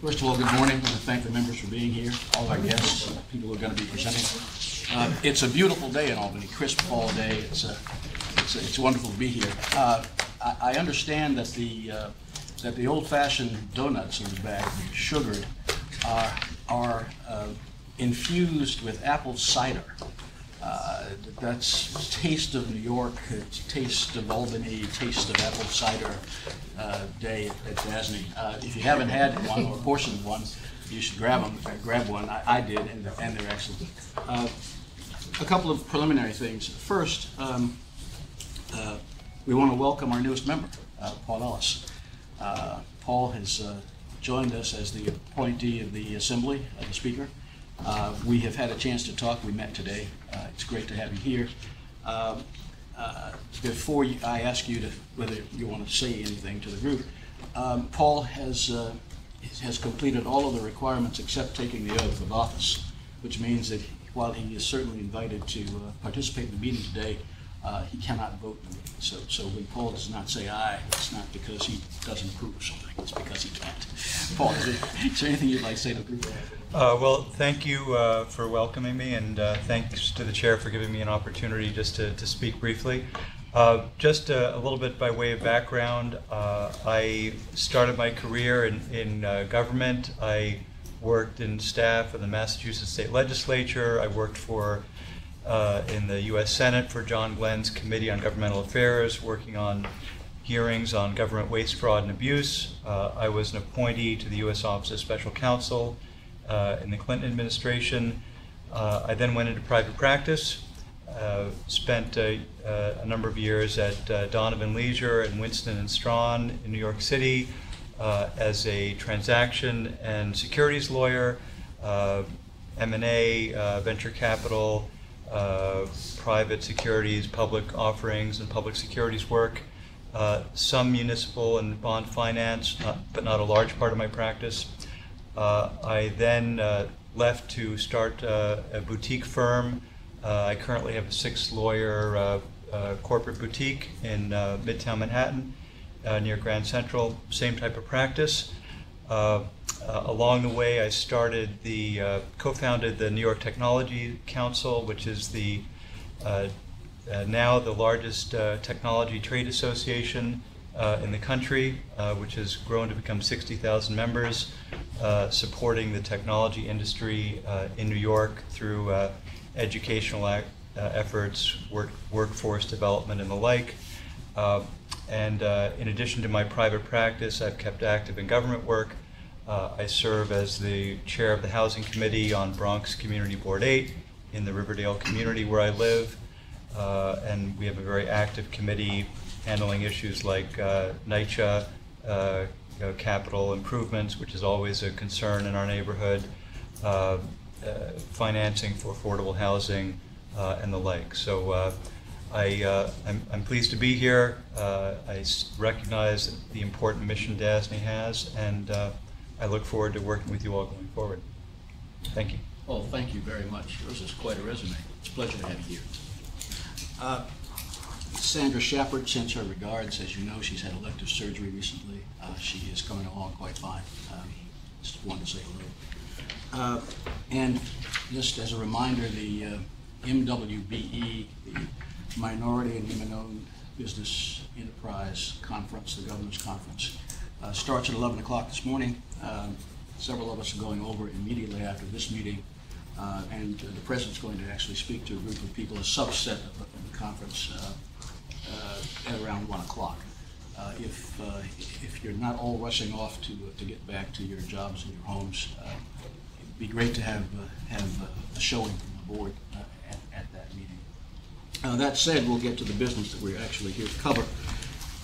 First of all, good morning. I want to thank the members for being here, all our guests, people who are going to be presenting. It's a beautiful day in Albany, crisp fall day. It's wonderful to be here. I understand that the old-fashioned donuts in the bag, sugared, are infused with apple cider. That's Taste of New York, Taste of Albany, Taste of Apple Cider Day at DASNY. If you haven't had one or a portion of one, you should grab one. I did, and they're excellent. A couple of preliminary things. First, we want to welcome our newest member, Paul Ellis. Paul has joined us as the appointee of the Assembly, the Speaker. We have had a chance to talk. We met today. It's great to have you here. Before I ask you whether you want to say anything to the group, Paul has completed all of the requirements except taking the oath of office, which means that while he is certainly invited to participate in the meeting today, he cannot vote in the meeting. So when Paul does not say aye, it's not because he doesn't approve of something, it's because he can't. Paul, is there anything you'd like to say to the group? Well, thank you for welcoming me, and thanks to the chair for giving me an opportunity just to speak briefly. Just a little bit by way of background, I started my career in government. I worked in staff in the Massachusetts State Legislature. I worked in the U.S. Senate for John Glenn's Committee on Governmental Affairs, working on hearings on government waste, fraud, and abuse. I was an appointee to the U.S. Office of Special Counsel in the Clinton administration. I then went into private practice, spent a number of years at Donovan Leisure and Winston & Strawn in New York City as a transaction and securities lawyer, M&A, venture capital, private securities, public offerings, and public securities work, some municipal and bond finance, but not a large part of my practice. I then left to start a boutique firm. I currently have a 6-lawyer corporate boutique in Midtown Manhattan near Grand Central, same type of practice. Along the way, I co-founded the New York Technology Council, which is now the largest technology trade association in the country, which has grown to become 60,000 members, supporting the technology industry in New York through educational efforts, workforce development, and the like. And in addition to my private practice, I've kept active in government work. I serve as the chair of the Housing Committee on Bronx Community Board 8 in the Riverdale community where I live. And we have a very active committee handling issues like NYCHA, capital improvements, which is always a concern in our neighborhood, financing for affordable housing, and the like. So I'm pleased to be here. I recognize the important mission DASNY has, and I look forward to working with you all going forward. Thank you. Well, thank you very much. Yours is quite a resume. It's a pleasure to have you here. Sandra Shepard sends her regards. As you know, she's had elective surgery recently. She is coming along quite fine. Just wanted to say hello. And just as a reminder, the MWBE, the Minority and Women-Owned Business Enterprise Conference, the Governor's Conference, starts at 11 o'clock this morning. Several of us are going over immediately after this meeting, and the President's going to actually speak to a group of people, a subset of the conference, at around 1 o'clock. If you're not all rushing off to get back to your jobs and your homes, it'd be great to have a showing from the board at that meeting. That said, we'll get to the business that we're actually here to cover,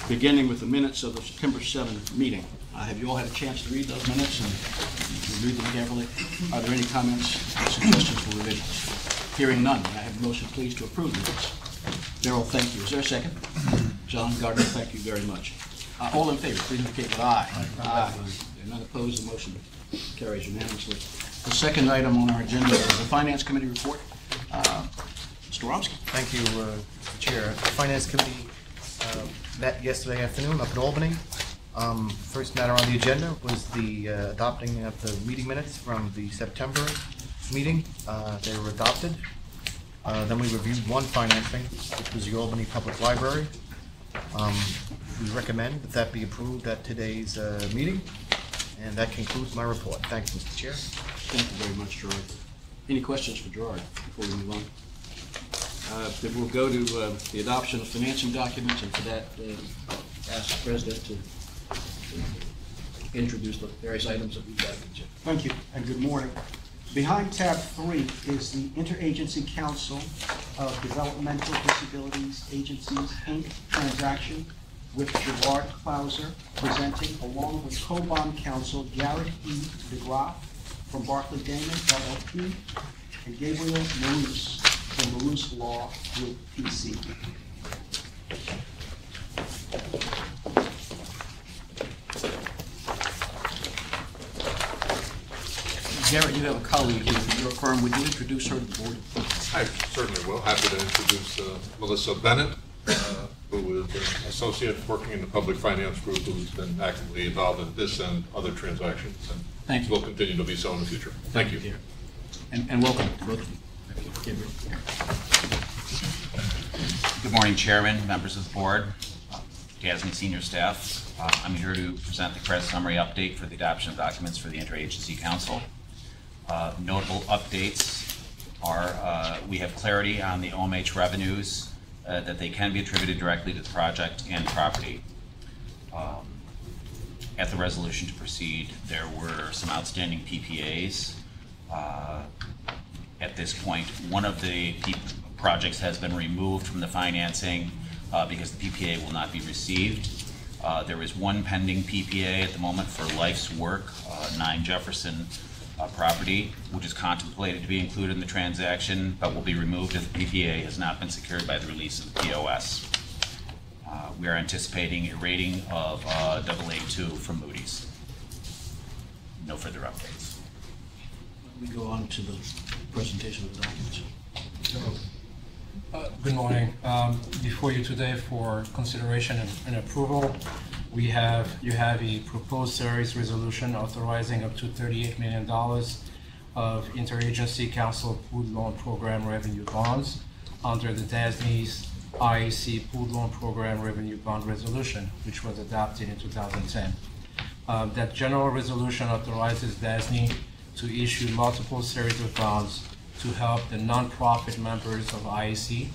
beginning with the minutes of the September 7th meeting. Have you all had a chance to read those minutes and read them carefully? Are there any comments or suggestions for revisions? Hearing none, I have a motion please to approve the minutes. Darrell, thank you. Is there a second? John Gardner, thank you very much. All in favor, please indicate with aye. Aye. None opposed, the motion carries unanimously. The second item on our agenda is the Finance Committee report. Mr. Romsky. Thank you, Chair. The Finance Committee met yesterday afternoon up in Albany. First matter on the agenda was the adopting of the meeting minutes from the September meeting. They were adopted. Then we reviewed one financing, which was the Albany Public Library. We recommend that that be approved at today's meeting. And that concludes my report. Thank you, Mr. Chair. Thank you very much, Gerard. Any questions for Gerard before we move on? Then we'll go to the adoption of financing documents, and for that, ask the President to introduce the various items that we've got. Thank you, and good morning. Behind tab 3 is the Interagency Council of Developmental Disabilities Agencies, Inc. transaction with Gerard Clauser presenting, along with co-bond counsel Jared E. DeGraff from Barclay Damon, LLP, and Gabriel Maroos from Maroos Law Group, PC. Garrett, you have a colleague here from your firm. Would you introduce her to the board? I certainly will. Happy to introduce Melissa Bennett, who is an associate working in the public finance group, who's been actively involved in this and other transactions, and Thank you. will continue to be so in the future. Thank you. And welcome to both of you. Gabriel. Good morning, Chairman, members of the board, DASNY senior staff. I'm here to present the credit summary update for the adoption of documents for the Interagency Council. Notable updates are we have clarity on the OMH revenues, that they can be attributed directly to the project and property. At the resolution to proceed, there were some outstanding PPAs. At this point, one of the projects has been removed from the financing because the PPA will not be received. There is one pending PPA at the moment for Life's Work, 9 Jefferson property, which is contemplated to be included in the transaction, but will be removed if the PPA has not been secured by the release of the POS. We are anticipating a rating of AA2 from Moody's. No further updates. We go on to the presentation of the documents. Good morning. Before you today for consideration and approval, you have a proposed series resolution authorizing up to $38 million of Interagency Council Pooled Loan Program revenue bonds under the DASNY's IAC Pooled Loan Program Revenue Bond Resolution, which was adopted in 2010. That general resolution authorizes DASNY to issue multiple series of bonds to help the nonprofit members of IAC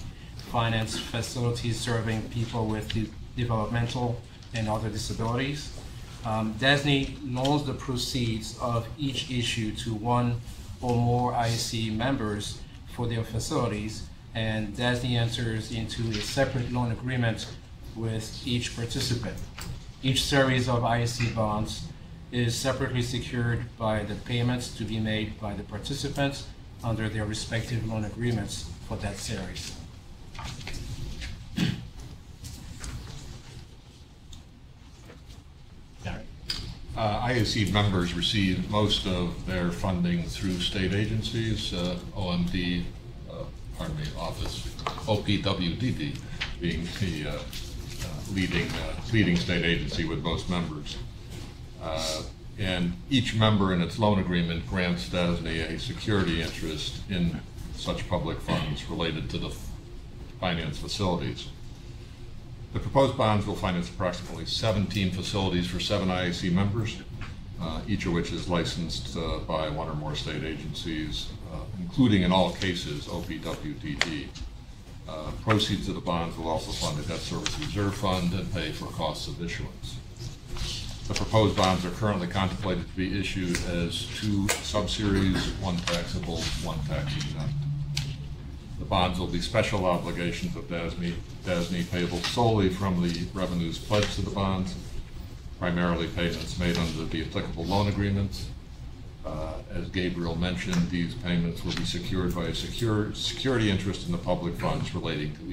finance facilities serving people with developmental and other disabilities. DASNY loans the proceeds of each issue to one or more IAC members for their facilities, and DASNY enters into a separate loan agreement with each participant. Each series of IAC bonds is separately secured by the payments to be made by the participants under their respective loan agreements for that series. IAC members receive most of their funding through state agencies, OMD, Office, OPWDD being the leading state agency with most members. And each member in its loan agreement grants DASNY a security interest in such public funds related to the finance facilities. The proposed bonds will finance approximately 17 facilities for 7 IAC members, each of which is licensed by one or more state agencies, including in all cases OPWDD. Proceeds of the bonds will also fund a debt service reserve fund and pay for costs of issuance. The proposed bonds are currently contemplated to be issued as 2 subseries, one taxable, one tax exempt. The bonds will be special obligations of DASNY payable solely from the revenues pledged to the bonds, primarily payments made under the applicable loan agreements. As Gabriel mentioned, these payments will be secured by a security interest in the public funds relating to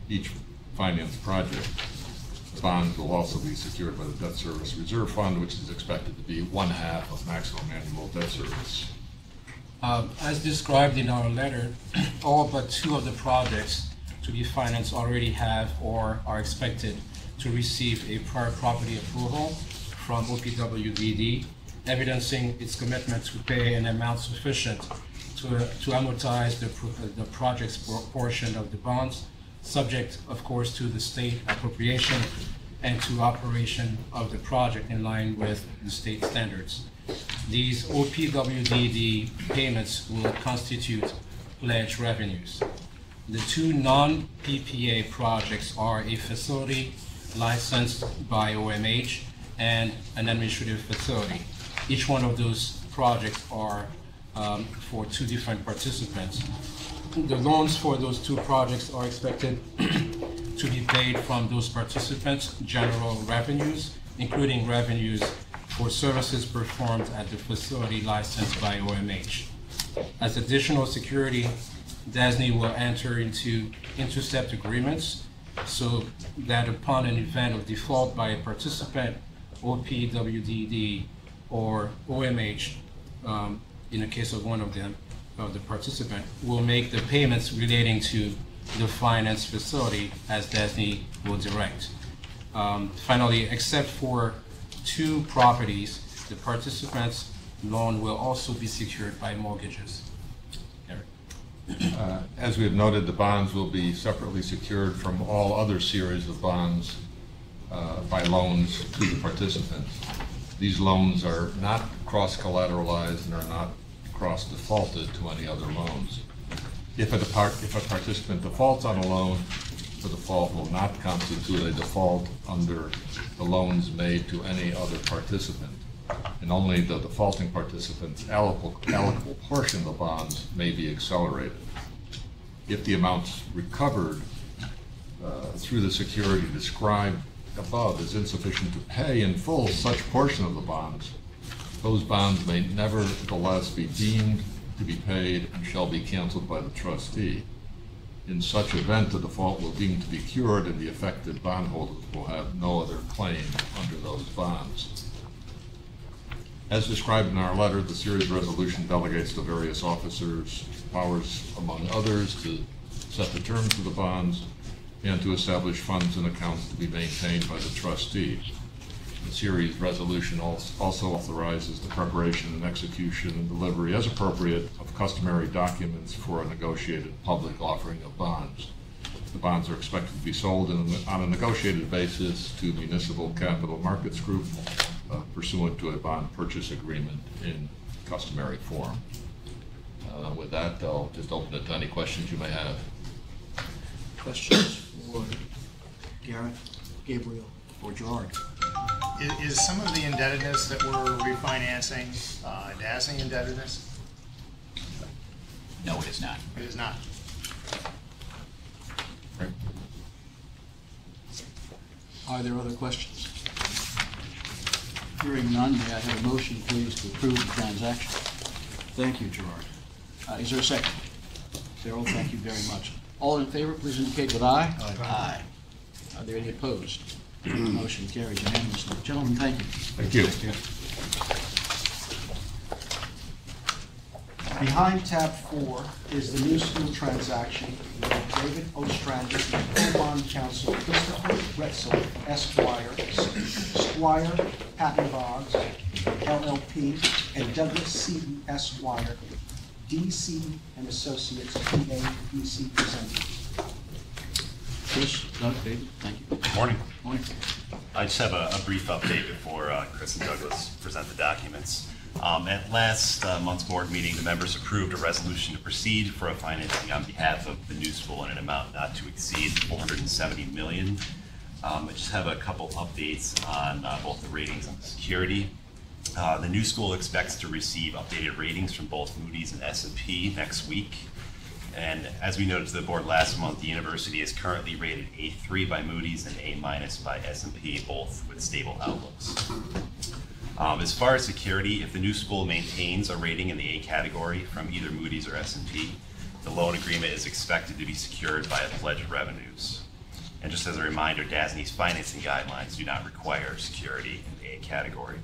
each finance project. The bonds will also be secured by the debt service reserve fund, which is expected to be 1/2 of maximum annual debt service. As described in our letter, all but 2 of the projects to be financed already have or are expected to receive a prior property approval from OPWDD, evidencing its commitment to pay an amount sufficient to amortize the project's portion of the bonds, subject, of course, to the state appropriation and to operation of the project in line with the state standards. These OPWDD payments will constitute pledge revenues. The two non-PPA projects are a facility licensed by OMH and an administrative facility. Each one of those projects are for two different participants. The loans for those two projects are expected to be paid from those participants' general revenues, including revenues for services performed at the facility licensed by OMH. As additional security, DASNY will enter into intercept agreements so that upon an event of default by a participant, OPWDD or OMH, in the case of one of them, the participant, will make the payments relating to the finance facility as DASNY will direct. Finally, except for two properties, the participant's loan will also be secured by mortgages. As we have noted, the bonds will be separately secured from all other series of bonds by loans to the participants. These loans are not cross-collateralized and are not cross-defaulted to any other loans. If a participant defaults on a loan, the default will not constitute a default under the loans made to any other participant, and only the defaulting participant's allocable portion of the bonds may be accelerated. If the amounts recovered through the security described above is insufficient to pay in full such portion of the bonds, those bonds may nevertheless be deemed to be paid and shall be canceled by the trustee. In such event, the default will deem to be cured and the affected bondholders will have no other claim under those bonds. As described in our letter, the series resolution delegates to various officers powers, among others, to set the terms of the bonds and to establish funds and accounts to be maintained by the trustee. The series resolution also authorizes the preparation and execution and delivery as appropriate of customary documents for a negotiated public offering of bonds. The bonds are expected to be sold on a negotiated basis to Municipal Capital Markets Group pursuant to a bond purchase agreement in customary form. With that, I'll just open it to any questions you may have. Questions for Garrett, Gabriel, or Gerard? Is some of the indebtedness that we're refinancing DASNY indebtedness? No, it is not. It is not. Right. Are there other questions? Hearing none, may I have a motion, please, to approve the transaction? Thank you, Gerard. Is there a second? Darrell, thank you very much. All in favor, please indicate with aye. Aye. Are there any opposed? Motion carries unanimously. Gentlemen, thank you. Thank you. Behind tab 4 is the new school transaction with David Ostrander and co-bond counsel Christopher Retzel, Esquire, Squire Patton Boggs, LLP, and Douglas Seaton, Esquire, DC and Associates, PA, DC presented. Chris, Doug, David, thank you. Good morning. Morning. I just have a brief update before Chris and Douglas present the documents. At last month's board meeting, the members approved a resolution to proceed for a financing on behalf of the new school in an amount not to exceed $470 million. I just have a couple updates on both the ratings and the security. The new school expects to receive updated ratings from both Moody's and S&P next week. And as we noted to the board last month, the university is currently rated A3 by Moody's and A- by S&P, both with stable outlooks. As far as security, if the new school maintains a rating in the A category from either Moody's or S&P, the loan agreement is expected to be secured by a pledge of revenues. And just as a reminder, DASNY's financing guidelines do not require security in the A category.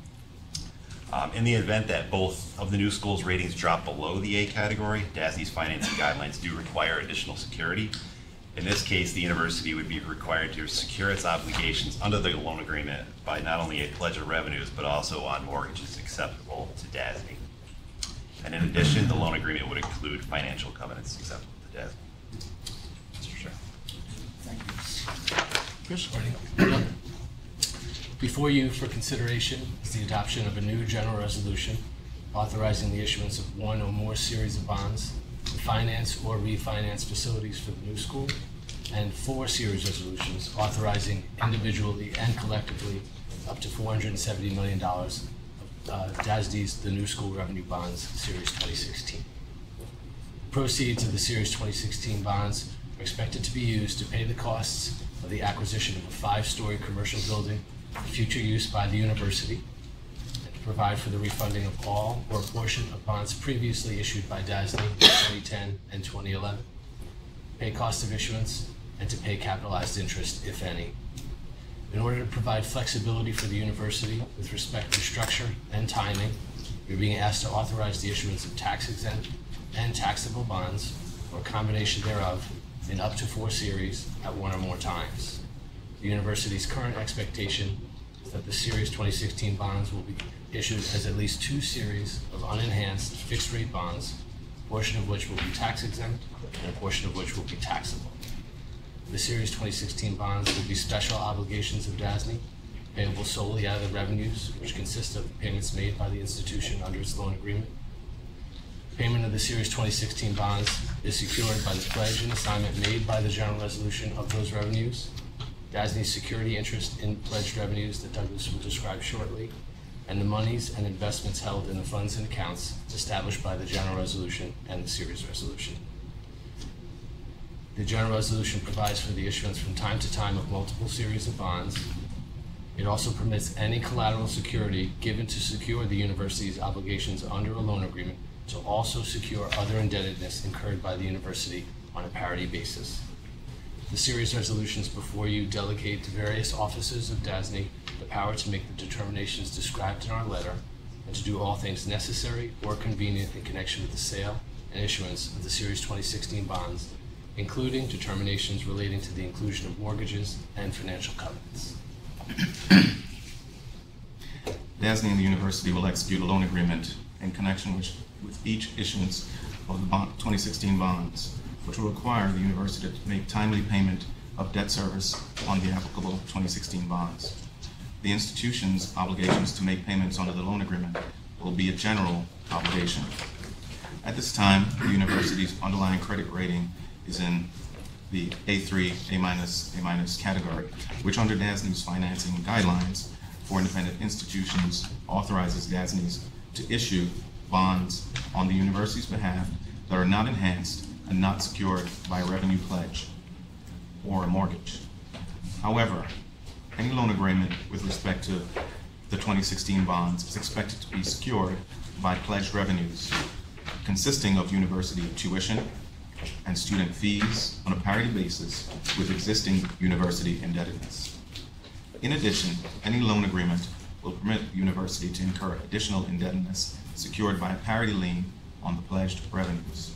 In the event that both of the new schools' ratings drop below the A category, DASNY's financing guidelines do require additional security, In this case, the university would be required to secure its obligations under the loan agreement by not only a pledge of revenues, but also on mortgages acceptable to DASNY. And in addition, the loan agreement would include financial covenants acceptable to DASNY. Mr. Chair. Chris? Before you for consideration is the adoption of a new general resolution authorizing the issuance of one or more series of bonds to finance or refinance facilities for the new school, and 4 series resolutions authorizing individually and collectively up to $470 million of DASNY's The New School Revenue Bonds, Series 2016. Proceeds of the Series 2016 bonds are expected to be used to pay the costs of the acquisition of a 5-story commercial building for future use by the university, and to provide for the refunding of all or a portion of bonds previously issued by DASNY in 2010 and 2011, pay cost of issuance, and to pay capitalized interest, if any. In order to provide flexibility for the university with respect to structure and timing, you're being asked to authorize the issuance of tax-exempt and taxable bonds, or a combination thereof, in up to 4 series at one or more times. The university's current expectation is that the Series 2016 bonds will be issued as at least 2 series of unenhanced fixed-rate bonds, a portion of which will be tax-exempt and a portion of which will be taxable. The Series 2016 bonds will be special obligations of DASNY, payable solely out of the revenues, which consist of payments made by the institution under its loan agreement. Payment of the Series 2016 bonds is secured by the pledge and assignment made by the general resolution of those revenues, DASNY's security interest in pledged revenues that Douglas will describe shortly, and the monies and investments held in the funds and accounts established by the general resolution and the series resolution. The general resolution provides for the issuance from time to time of multiple series of bonds. It also permits any collateral security given to secure the university's obligations under a loan agreement to also secure other indebtedness incurred by the university on a parity basis. The series resolutions before you delegate to various offices of DASNY the power to make the determinations described in our letter and to do all things necessary or convenient in connection with the sale and issuance of the Series 2016 bonds, including determinations relating to the inclusion of mortgages and financial covenants. DASNY and the university will execute a loan agreement in connection with each issuance of the 2016 bonds, which will require the university to make timely payment of debt service on the applicable 2016 bonds. The institution's obligations to make payments under the loan agreement will be a general obligation. At this time, the university's underlying credit rating is in the A3, A-, A- category, which under DASNY's financing guidelines for independent institutions authorizes DASNY's to issue bonds on the university's behalf that are not enhanced and not secured by a revenue pledge or a mortgage. However, any loan agreement with respect to the 2016 bonds is expected to be secured by pledged revenues consisting of university tuition and student fees on a parity basis with existing university indebtedness. In addition, any loan agreement will permit the university to incur additional indebtedness secured by a parity lien on the pledged revenues.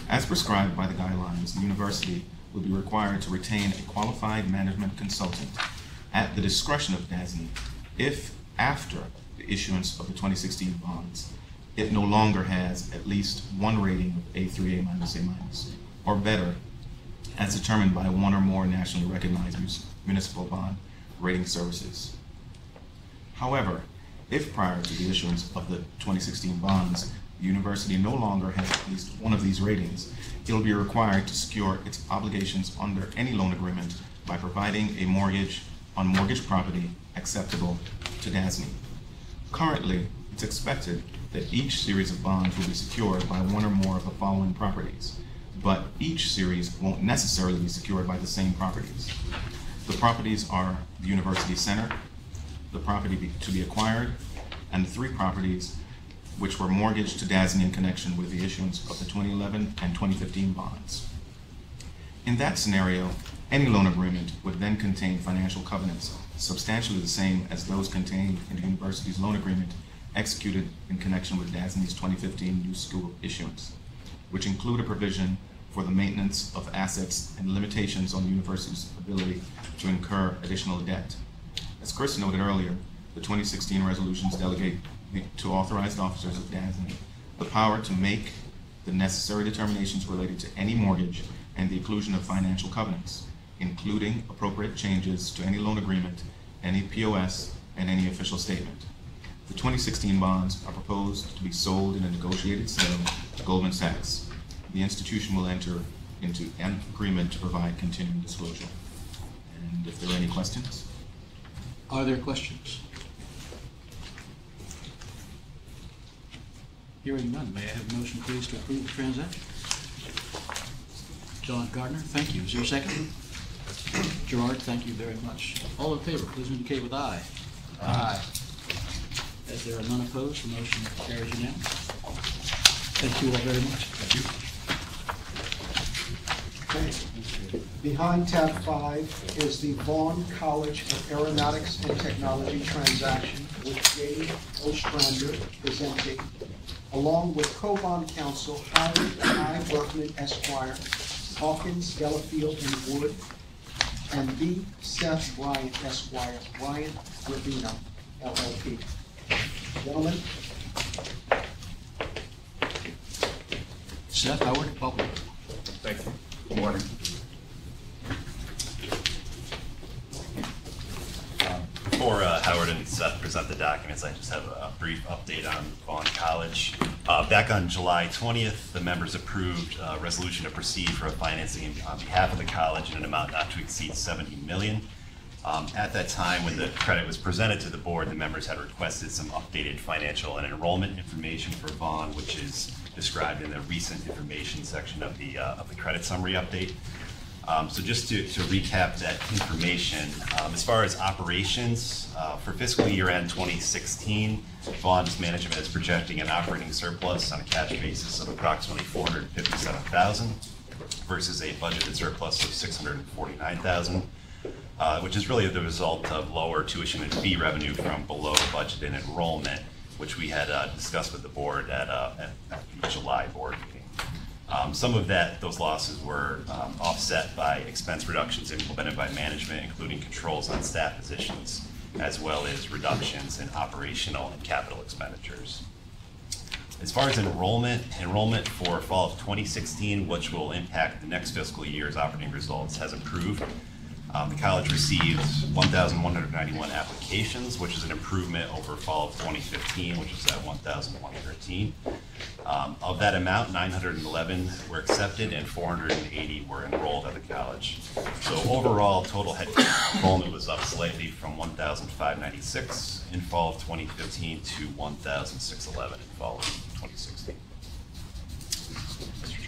As prescribed by the guidelines, the university will be required to retain a qualified management consultant at the discretion of DASNY if, after the issuance of the 2016 bonds, it no longer has at least one rating of A3, A-, A-, or better, as determined by one or more nationally recognized municipal bond rating services. However, if prior to the issuance of the 2016 bonds, the university no longer has at least one of these ratings, it will be required to secure its obligations under any loan agreement by providing a mortgage on mortgaged property acceptable to DASNY. Currently, it's expected that each series of bonds will be secured by one or more of the following properties, but each series won't necessarily be secured by the same properties. The properties are the University Center, the property to be acquired, and the 3 properties which were mortgaged to DASNY in connection with the issuance of the 2011 and 2015 bonds. In that scenario, any loan agreement would then contain financial covenants substantially the same as those contained in the university's loan agreement executed in connection with DASNY's 2015 new school issuance, which include a provision for the maintenance of assets and limitations on the university's ability to incur additional debt. As Chris noted earlier, the 2016 resolutions delegate to authorized officers of DASNY the power to make the necessary determinations related to any mortgage and the inclusion of financial covenants, including appropriate changes to any loan agreement, any POS, and any official statement. The 2016 bonds are proposed to be sold in a negotiated sale to Goldman Sachs. The institution will enter into an agreement to provide continuing disclosure. And if there are any questions? Are there questions? Hearing none, may I have a motion, please, to approve the transaction? John Gardner, thank you. Is there a second? Gerard, thank you very much. All in favor, please indicate with aye. Aye. As there are none opposed, the motion carries unanimously. Thank you all very much. Thank you. Behind tab 5 is the Vaughn College of Aeronautics and Technology transaction, which Dave Ostrander presenting, along with co-bond counsel Howard I. Berkman, Esquire, Hawkins, Delafield, and Wood, and B. Seth Bryant, Esquire, Bryant Ravino, LLP. Gentlemen. Seth, Howard, welcome. Thank you. Good morning. Before Howard and Seth present the documents, I just have a brief update on Vaughn College. Back on July 20th, the members approved a resolution to proceed for a financing on behalf of the college in an amount not to exceed $70 million. At that time, when the credit was presented to the board, the members had requested some updated financial and enrollment information for Vaughn, which is described in the recent information section of the credit summary update. So just to recap that information, as far as operations, for fiscal year end 2016, Vaughn's management is projecting an operating surplus on a cash basis of approximately $457,000 versus a budgeted surplus of $649,000. Which is really the result of lower tuition and fee revenue from below budgeted enrollment, which we had discussed with the board at the July board meeting. Some of those losses were offset by expense reductions implemented by management, including controls on staff positions, as well as reductions in operational and capital expenditures. As far as enrollment for fall of 2016, which will impact the next fiscal year's operating results, has improved. The college received 1,191 applications, which is an improvement over fall of 2015, which was at 1,113. Of that amount, 911 were accepted and 480 were enrolled at the college. So overall, total head enrollment was up slightly from 1,596 in fall of 2015 to 1,611 in fall of 2016.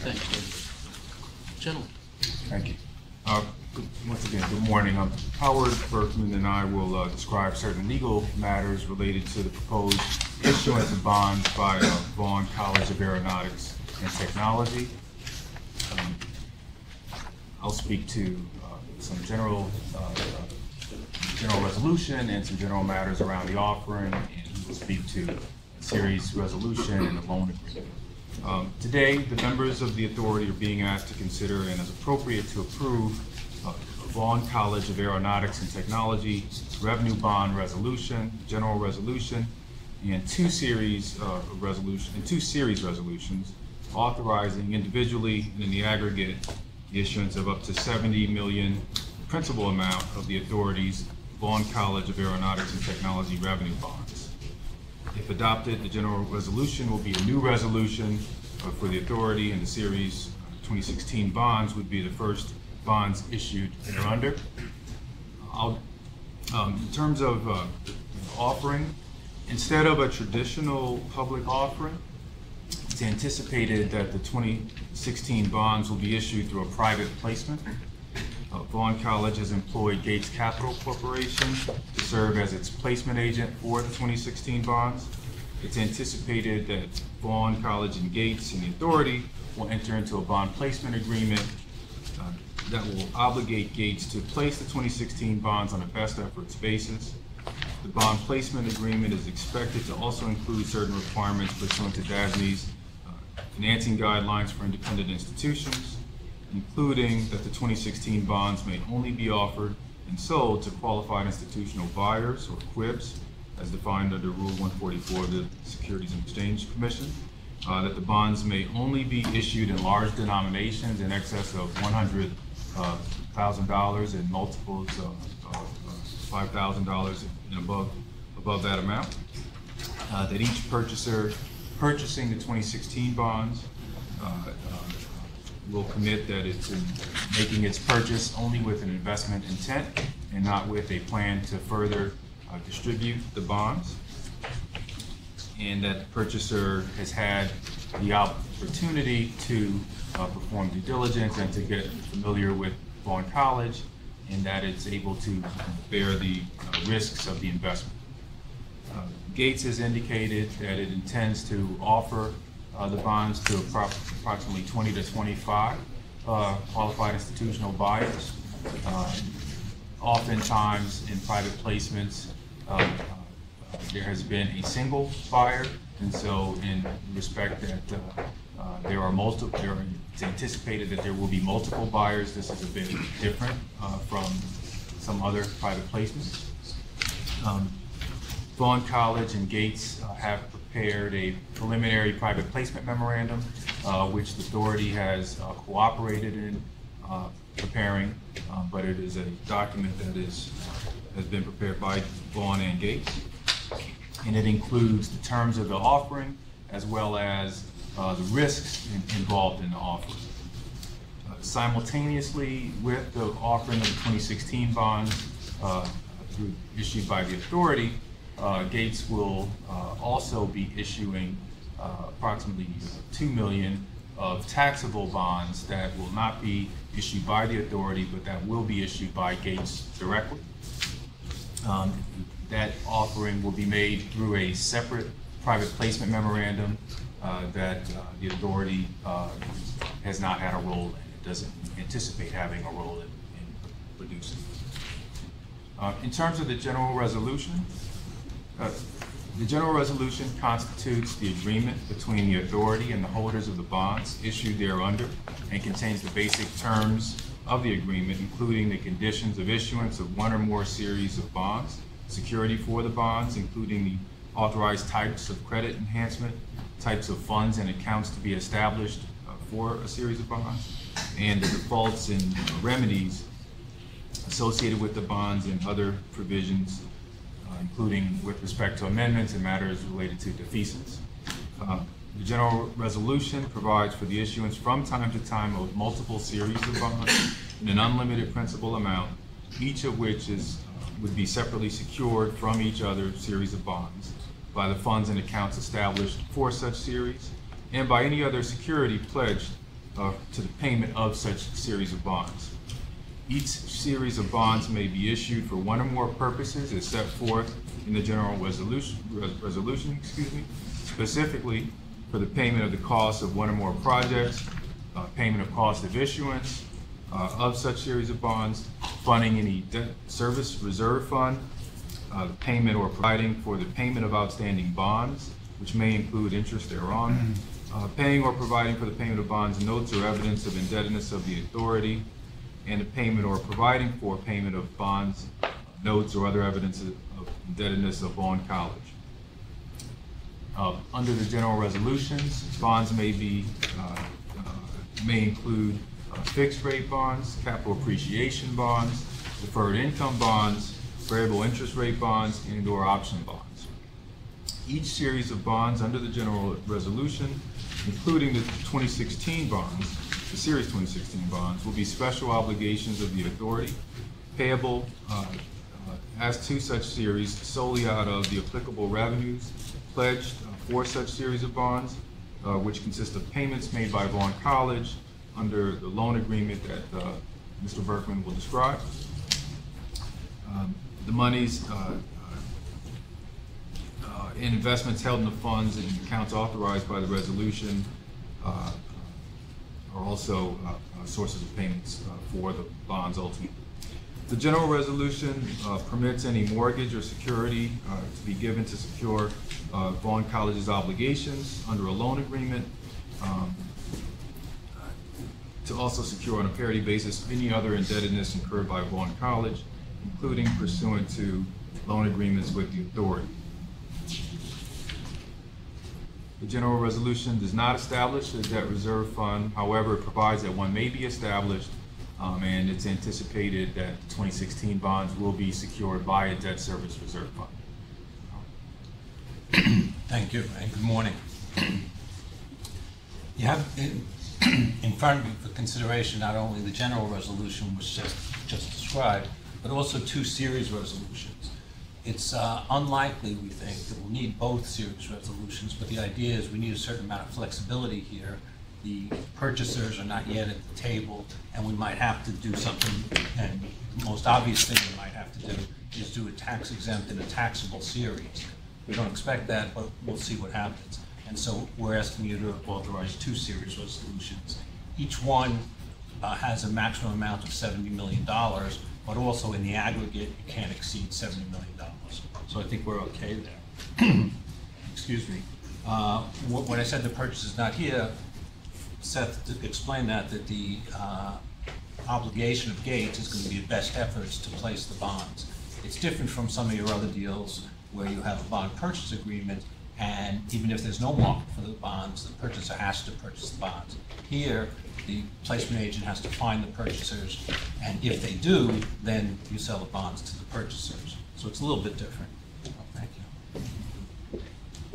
Thanks, David. Gentlemen. Thank you. Once again, good morning. Howard Berkman and I will describe certain legal matters related to the proposed issuance of bonds by Vaughn College of Aeronautics and Technology. I'll speak to some general resolution and some general matters around the offering, and he will speak to the series resolution and the loan agreement. Today, the members of the authority are being asked to consider and, as appropriate, to approve Vaughn College of Aeronautics and Technology revenue bond resolution, general resolution, and two series resolutions authorizing individually and in the aggregate the issuance of up to $70 million principal amount of the authority's Vaughn College of Aeronautics and Technology revenue bonds. If adopted, the general resolution will be a new resolution for the authority, and the series 2016 bonds would be the first bonds issued thereunder. In terms of offering, instead of a traditional public offering, it's anticipated that the 2016 bonds will be issued through a private placement. Vaughn College has employed Gates Capital Corporation to serve as its placement agent for the 2016 bonds. It's anticipated that Vaughn College and Gates and the authority will enter into a bond placement agreement that will obligate Gates to place the 2016 bonds on a best efforts basis. The bond placement agreement is expected to also include certain requirements pursuant to DASNY's financing guidelines for independent institutions. including that the 2016 bonds may only be offered and sold to qualified institutional buyers or QIBs, as defined under Rule 144 of the Securities and Exchange Commission, that the bonds may only be issued in large denominations in excess of $100,000 and multiples of $5,000 and above that amount, that each purchaser purchasing the 2016 bonds will commit that it's making its purchase only with an investment intent and not with a plan to further distribute the bonds, and that the purchaser has had the opportunity to perform due diligence and to get familiar with Vaughn College, and that it's able to bear the risks of the investment. Gates has indicated that it intends to offer the bonds to approximately 20 to 25 qualified institutional buyers. Oftentimes in private placements, there has been a single buyer, and so in respect that it's anticipated that there will be multiple buyers. This is a bit different from some other private placements. Vaughn College and Gates have prepared a preliminary private placement memorandum, which the authority has cooperated in preparing, but it is a document that has been prepared by Vaughn and Gates, and it includes the terms of the offering as well as the risks involved in the offering. Simultaneously with the offering of the 2016 bonds issued by the authority, Gates will also be issuing approximately $2 million of taxable bonds that will not be issued by the authority, but that will be issued by Gates directly. That offering will be made through a separate private placement memorandum that the authority has not had a role in. It doesn't anticipate having a role in producing. In terms of the general resolution, the general resolution constitutes the agreement between the authority and the holders of the bonds issued thereunder and contains the basic terms of the agreement, including the conditions of issuance of one or more series of bonds, security for the bonds, including the authorized types of credit enhancement, types of funds and accounts to be established for a series of bonds, and the defaults and remedies associated with the bonds and other provisions, including with respect to amendments and matters related to defeasance. The general resolution provides for the issuance from time to time of multiple series of bonds in an unlimited principal amount, each of which would be separately secured from each other series of bonds by the funds and accounts established for such series and by any other security pledged to the payment of such series of bonds. Each series of bonds may be issued for one or more purposes as set forth in the general resolution, specifically for the payment of the cost of one or more projects, payment of cost of issuance of such series of bonds, funding any debt service reserve fund, the payment or providing for the payment of outstanding bonds, which may include interest thereon, paying or providing for the payment of bonds, notes, or evidence of indebtedness of the authority, and the payment or providing for payment of bonds, notes, or other evidence of indebtedness of Vaughn College. Under the general resolutions, bonds may include fixed rate bonds, capital appreciation bonds, deferred income bonds, variable interest rate bonds, and/or option bonds. Each series of bonds under the general resolution, including the 2016 bonds, the Series 2016 bonds, will be special obligations of the authority, payable as to such series solely out of the applicable revenues pledged for such series of bonds, which consist of payments made by Vaughn College under the loan agreement that Mr. Berkman will describe. The monies in investments held in the funds and accounts authorized by the resolution are also sources of payments for the bonds ultimately. The general resolution permits any mortgage or security to be given to secure Vaughn College's obligations under a loan agreement to also secure on a parity basis any other indebtedness incurred by Vaughn College, including pursuant to loan agreements with the authority. The general resolution does not establish a debt reserve fund. However, it provides that one may be established, and it's anticipated that the 2016 bonds will be secured by a debt service reserve fund. Thank you, and good morning. You have in front of you for consideration not only the general resolution, which just described, but also two series resolutions. It's unlikely, we think, that we'll need both series resolutions, but the idea is we need a certain amount of flexibility here. The purchasers are not yet at the table, and we might have to do something, and the most obvious thing we might have to do is do a tax exempt and a taxable series. We don't expect that, but we'll see what happens. And so we're asking you to authorize two series resolutions. Each one has a maximum amount of $70 million, but also in the aggregate, you can't exceed $70 million. So I think we're okay there. Excuse me. When I said the purchase is not here, Seth explained that the obligation of Gates is going to be best efforts to place the bonds. It's different from some of your other deals where you have a bond purchase agreement, and even if there's no market for the bonds, the purchaser has to purchase the bonds. Here, the placement agent has to find the purchasers, and if they do, then you sell the bonds to the purchasers. So it's a little bit different. Oh, thank you.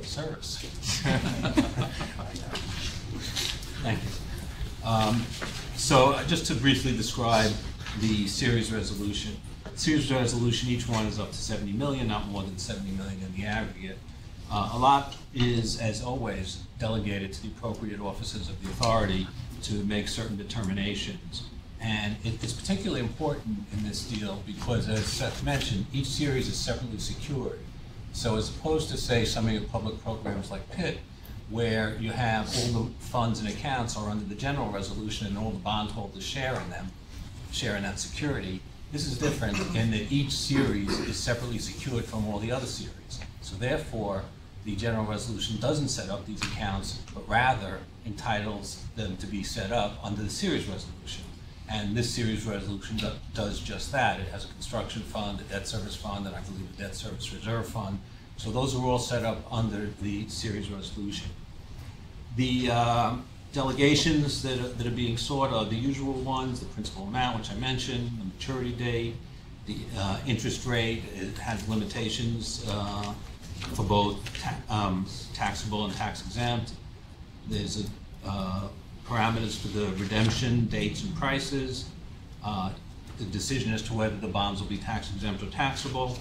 Service. Thank you. So just to briefly describe the series resolution. Series resolution, each one is up to 70 million, not more than 70 million in the aggregate. A lot is, as always, delegated to the appropriate offices of the authority to make certain determinations. And it's particularly important in this deal because, as Seth mentioned, each series is separately secured. So as opposed to, say, some of your public programs like PIT, where you have all the funds and accounts are under the general resolution and all the bondholders share in them, share in that security, this is different in that each series is separately secured from all the other series. So therefore, the general resolution doesn't set up these accounts, but rather entitles them to be set up under the series resolution. And this series resolution does just that. It has a construction fund, a debt service fund, and I believe a debt service reserve fund. So those are all set up under the series resolution. The delegations that are being sought are the usual ones: the principal amount, which I mentioned, the maturity date, the interest rate. It has limitations for both taxable and tax exempt. There's parameters for the redemption dates and prices, the decision as to whether the bonds will be tax exempt or taxable,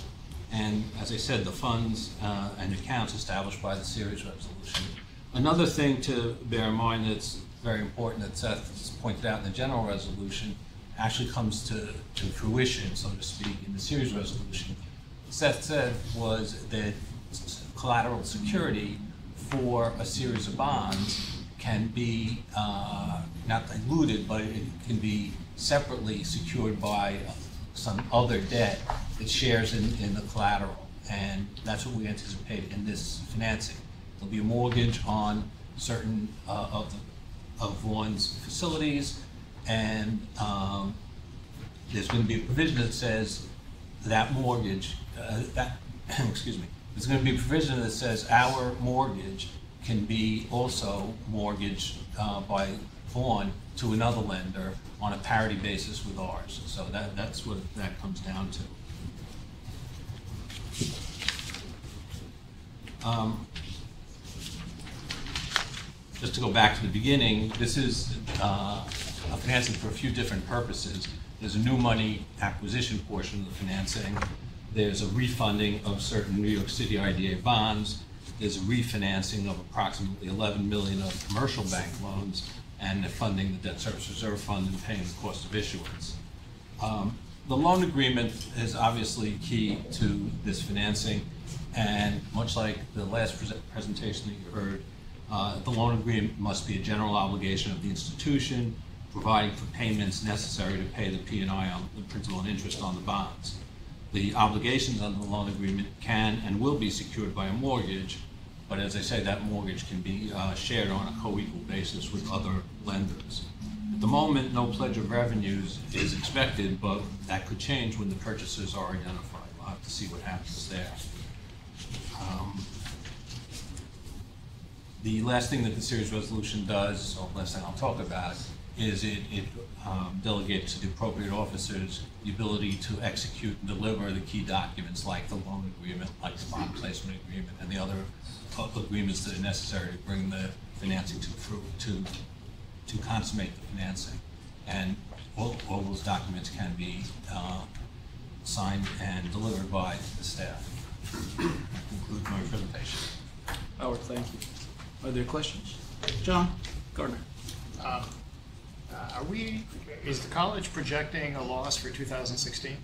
and as I said, the funds and accounts established by the series resolution. Another thing to bear in mind that's very important that Seth has pointed out in the general resolution actually comes to fruition, so to speak, in the series resolution. Seth said was that collateral security for a series of bonds can be not diluted, but it can be separately secured by some other debt that shares in the collateral, and that's what we anticipate in this financing. There'll be a mortgage on certain of Vaughn's facilities, and there's going to be a provision that says that mortgage, excuse me, there's going to be a provision that says our mortgage can be also mortgaged by Vaughn to another lender on a parity basis with ours. So that's what that comes down to. Just to go back to the beginning, this is a financing for a few different purposes. There's a new money acquisition portion of the financing. There's a refunding of certain New York City IDA bonds. There's a refinancing of approximately 11 million of commercial bank loans, and funding the debt service reserve fund and paying the cost of issuance. The loan agreement is obviously key to this financing, and much like the last presentation that you heard, the loan agreement must be a general obligation of the institution, providing for payments necessary to pay the P&I on the principal and interest on the bonds. The obligations under the loan agreement can and will be secured by a mortgage, but as I say, that mortgage can be shared on a co-equal basis with other lenders. The the moment, no pledge of revenues is expected, but that could change when the purchasers are identified. We'll have to see what happens there. The last thing that the series resolution does, or last thing I'll talk about, is it delegates to the appropriate officers the ability to execute and deliver the key documents like the loan agreement, like the bond placement agreement, and the other agreements that are necessary to bring the financing to consummate the financing. And all those documents can be signed and delivered by the staff. That concludes my presentation. Howard, thank you. Are there questions? John Gardner. Is the college projecting a loss for 2016?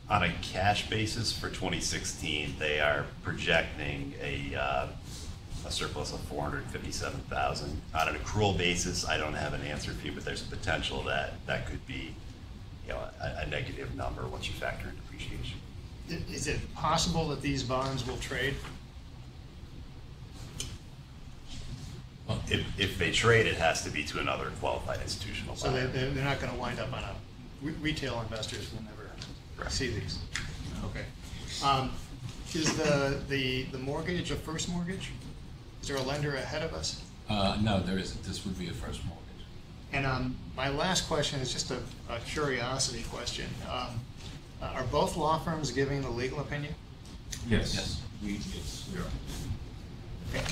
On a cash basis for 2016, they are projecting a surplus of $457,000. On an accrual basis, I don't have an answer for you, but there's a potential that that could be, a negative number once you factor in depreciation. Is it possible that these bonds will trade? If they trade, it has to be to another qualified institutional So buyer. they're not going to wind up on a, retail investors will never see these. Okay. Is the mortgage a first mortgage? Is there a lender ahead of us? No, there isn't. This would be a first mortgage. And my last question is just a curiosity question. Are both law firms giving the legal opinion? Yes. Yes. We are. Okay.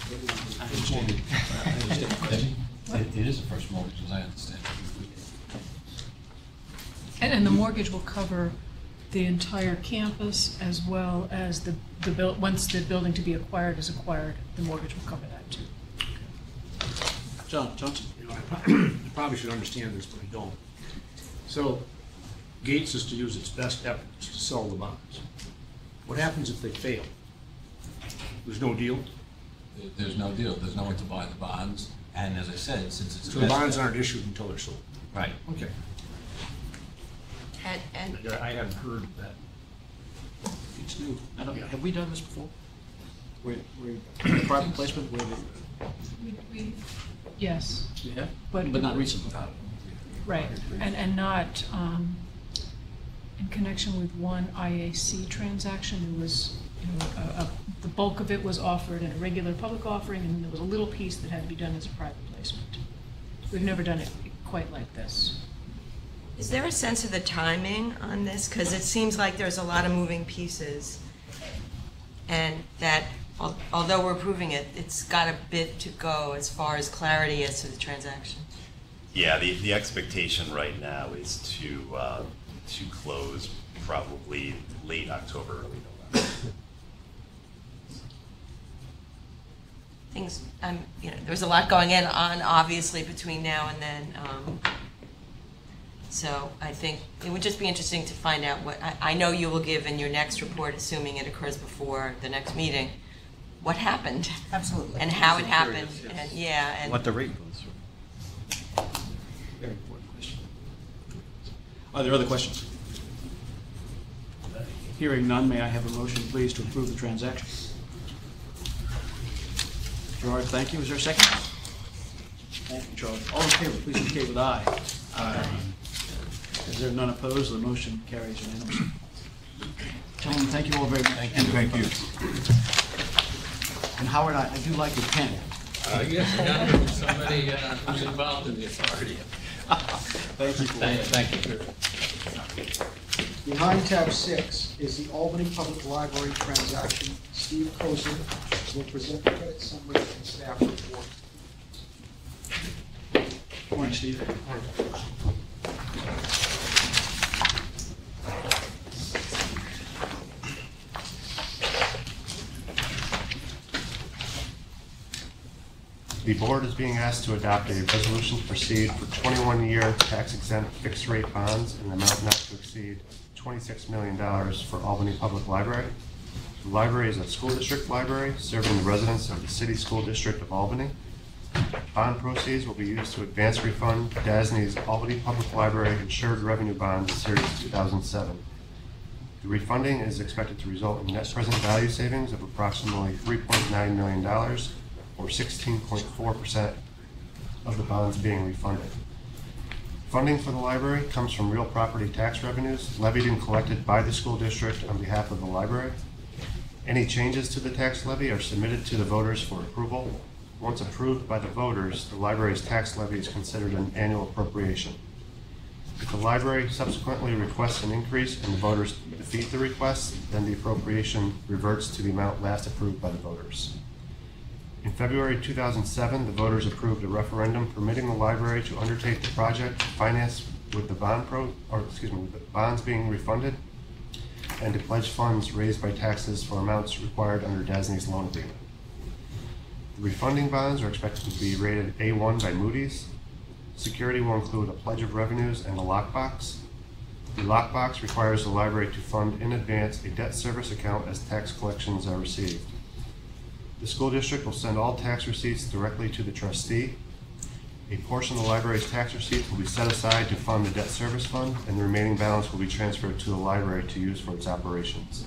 I understand it is a first mortgage, as I understand it. And the mortgage will cover the entire campus as well as the once the building to be acquired is acquired, the mortgage will cover that too. John Johnson. I probably should understand this, but I don't. So Gates is to use its best efforts to sell the bonds. What happens if they fail? There's no deal? There's no deal. There's no one to buy the bonds. And as I said, since it's So the bonds aren't issued until they're sold? Right. Okay. And I hadn't heard of that. It's new. Have we done this before? Where private placement, where we yes. yeah, But not recently. Right, and not in connection with one IAC transaction. It was, the bulk of it was offered in a regular public offering, and there was a little piece that had to be done as a private placement. We've never done it quite like this. Is there a sense of the timing on this? Because it seems like there's a lot of moving pieces, and that although we're approving it, it's got a bit to go as far as clarity as to the transaction. Yeah, the expectation right now is to close probably late October, early November. Things, there's a lot going on obviously between now and then. So I think it would just be interesting to find out what, I know you will give in your next report, assuming it occurs before the next meeting, what happened. Absolutely. And how it happened, and and What the rate was. Very important question. Are there other questions? Hearing none, may I have a motion, please, to approve the transaction? Gerard, thank you. Is there a second? Thank you, Charles. All in favor, please indicate with aye. Aye. Is there none opposed? The motion carries unanimously. Gentlemen, thank you all very much. Thank you. And Howard, I do like your pen. Yes, I got it from somebody who's involved in the authority. Thank you. Thank you. Behind tab 6 is the Albany Public Library transaction. Steve Kozer will present the credit summary and staff report. Good morning, Steve. The board is being asked to adopt a resolution to proceed for 21-year tax-exempt fixed-rate bonds in an amount not to exceed $26 million for Albany Public Library. The library is a school district library serving the residents of the City School District of Albany. Bond proceeds will be used to advance refund DASNY's Albany Public Library Insured Revenue Bonds Series 2007. The refunding is expected to result in net present value savings of approximately $3.9 million or 16.4% of the bonds being refunded. Funding for the library comes from real property tax revenues levied and collected by the school district on behalf of the library. Any changes to the tax levy are submitted to the voters for approval. Once approved by the voters, the library's tax levy is considered an annual appropriation. If the library subsequently requests an increase and the voters defeat the request, then the appropriation reverts to the amount last approved by the voters. In February 2007, the voters approved a referendum permitting the library to undertake the project financed with the with the bonds being refunded and to pledge funds raised by taxes for amounts required under DASNY's loan agreement. The refunding bonds are expected to be rated A1 by Moody's. Security will include a pledge of revenues and a lockbox. The lockbox requires the library to fund in advance a debt service account as tax collections are received. The school district will send all tax receipts directly to the trustee. A portion of the library's tax receipts will be set aside to fund the debt service fund, and the remaining balance will be transferred to the library to use for its operations.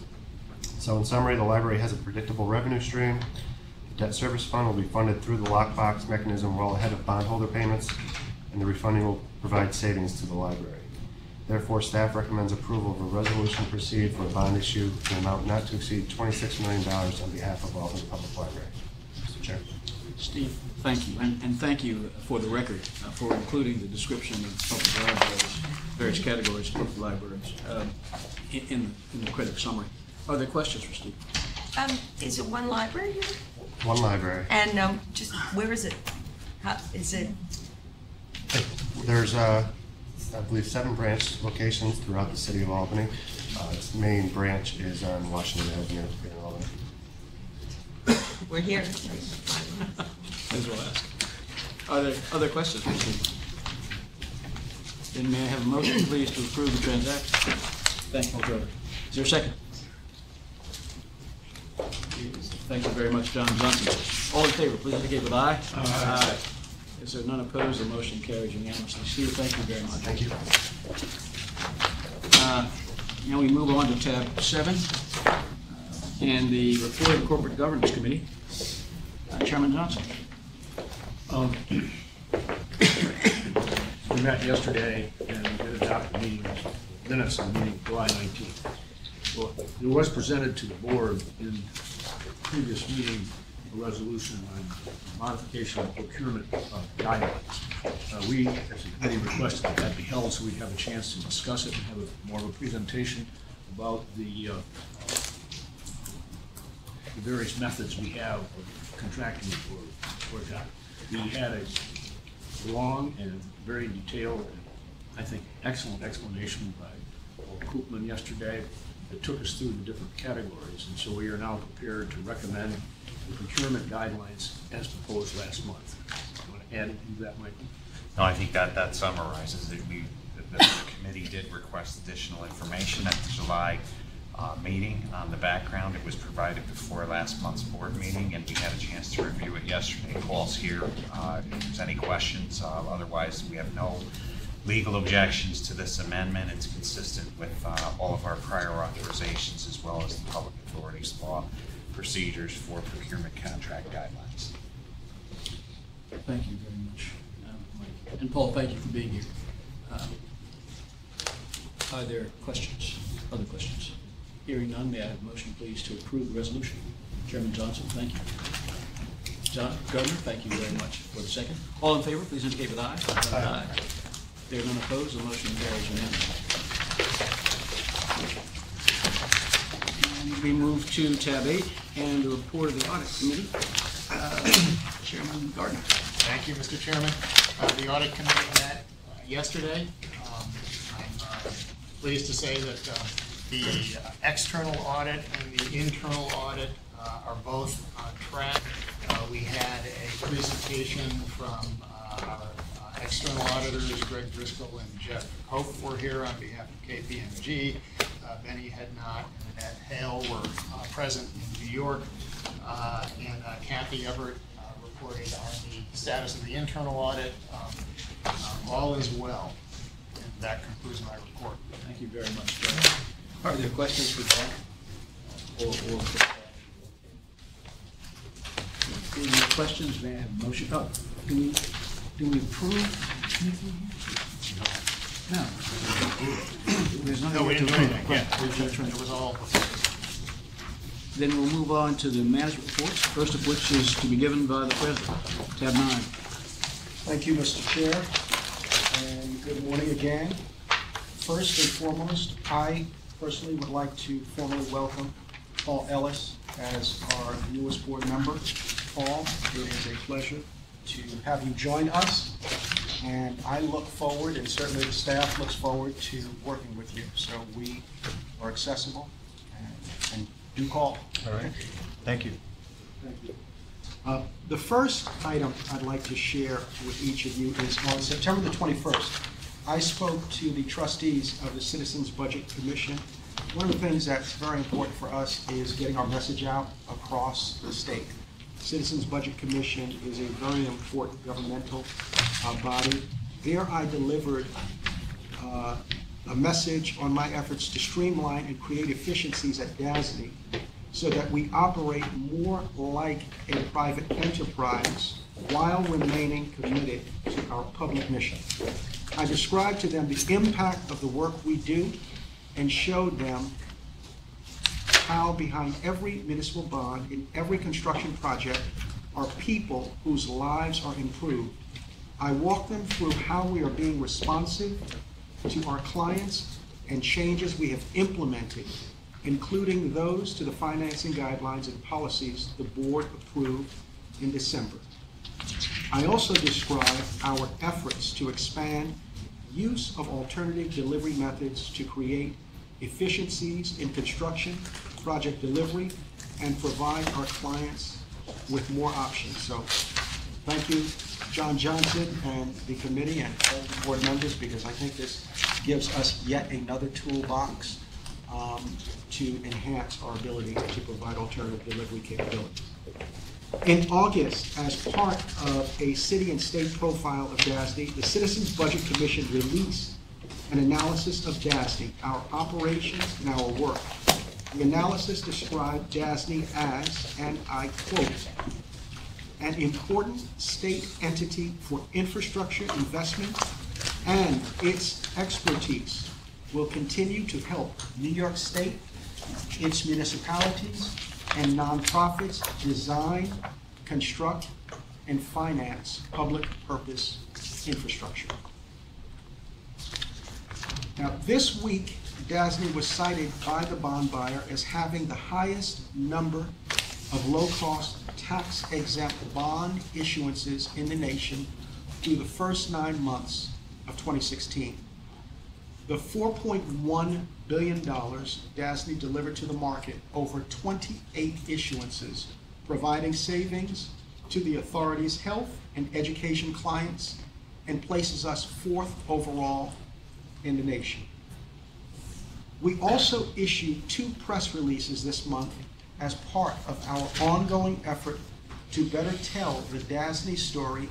So in summary, the library has a predictable revenue stream. The debt service fund will be funded through the lockbox mechanism well ahead of bondholder payments, and the refunding will provide savings to the library. Therefore, staff recommends approval of a resolution to proceed for a bond issue in an amount not to exceed $26 million on behalf of Albany Public Library. Mr. Chair. Steve, thank you, and thank you for the record for including the description of public libraries, various categories of public libraries in the credit summary. Are there questions for Steve? Is it one library here? One library. And just where is it? How is it? There's, I believe, 7 branch locations throughout the city of Albany. Its main branch is on Washington Avenue here in Albany. We're here. May as well ask. Are there other questions for Steve? Then may I have a motion, please, to approve the transaction? Thank you, Trevor. Is there a second? Thank you very much, John Johnson. All in favor, please indicate with aye. Aye. Is there none opposed? The motion carries unanimously. Steve, thank you very much. Thank you. Now we move on to tab 7 and the report of the Corporate Governance Committee. Chairman Johnson. We met yesterday and did adopt the minutes of the meeting July 19th. Well, it was presented to the board in the previous meeting a resolution on modification of procurement guidelines. We, as a committee, requested that that be held so we'd have a chance to discuss it and have more of a presentation about the various methods we have of contracting for that. We had a long and very detailed and, I think, excellent explanation by Paul Koopman yesterday that took us through the different categories, and so we are now prepared to recommend the procurement guidelines as proposed last month. You want to add anything to that, Michael? No, I think that summarizes it. The committee did request additional information at the July meeting on the background. It was provided before last month's board meeting, and we had a chance to review it yesterday. Paul's here if there's any questions. Otherwise, we have no legal objections to this amendment. It's consistent with all of our prior authorizations as well as the public authorities law procedures for procurement contract guidelines. Thank you very much, Mike. And Paul, thank you for being here. Are there questions? Other questions? Hearing none, may I have a motion, please, to approve the resolution? Chairman Johnson, thank you. John Gardner, thank you very much for the second. All in favor, please indicate with aye. Aye. There are none opposed, the motion carries unanimously. And we move to tab 8 and the report of the audit committee. Chairman Gardner. Thank you, Mr. Chairman. The audit committee met yesterday. I'm pleased to say that the external audit and the internal audit are both on track. We had a presentation from our external auditors, Greg Driscoll and Jeff Hope were here on behalf of KPMG. Benny Hednott and Annette Hale were present in New York. And Kathy Everett reported on the status of the internal audit. All is well. And that concludes my report. Thank you very much, Greg. Are there questions for Jack? Any questions? May I have a motion? Oh, do we approve anything here? No. There's nothing No, we here to didn't do approve. anything, yeah. Right. It was all, Then we'll move on to the management reports, first of which is to be given by the president. Tab 9. Thank you, Mr. Chair, and good morning again. First and foremost, I personally would like to formally welcome Paul Ellis as our newest board member. Paul, it is a pleasure to have you join us, and I look forward, and certainly the staff looks forward to working with you. So we are accessible, and do call. All right. Thank you. Thank you. The first item I'd like to share with each of you is on September the 21st, I spoke to the trustees of the Citizens Budget Commission. One of the things that's very important for us is getting our message out across the state. Citizens Budget Commission is a very important governmental body. There I delivered a message on my efforts to streamline and create efficiencies at DASNY so that we operate more like a private enterprise while remaining committed to our public mission. I described to them the impact of the work we do and showed them how behind every municipal bond in every construction project are people whose lives are improved. I walked them through how we are being responsive to our clients and changes we have implemented, including those to the financing guidelines and policies the board approved in December. I also described our efforts to expand use of alternative delivery methods to create efficiencies in construction, project delivery, and provide our clients with more options. So thank you, John Johnson and the committee and all the board members, because I think this gives us yet another toolbox to enhance our ability to provide alternative delivery capabilities. In August, as part of a city and state profile of DASNY, the Citizens Budget Commission released an analysis of DASNY, our operations and our work. The analysis described DASNY as, and I quote, an important state entity for infrastructure investment, and its expertise will continue to help New York State, its municipalities, and nonprofits design, construct, and finance public purpose infrastructure. Now, this week, DASNY was cited by the bond buyer as having the highest number of low-cost tax-exempt bond issuances in the nation through the first 9 months of 2016. The $4.1 billion DASNY delivered to the market over 28 issuances, providing savings to the authority's health and education clients, and places us 4th overall in the nation. We also issued 2 press releases this month as part of our ongoing effort to better tell the DASNY story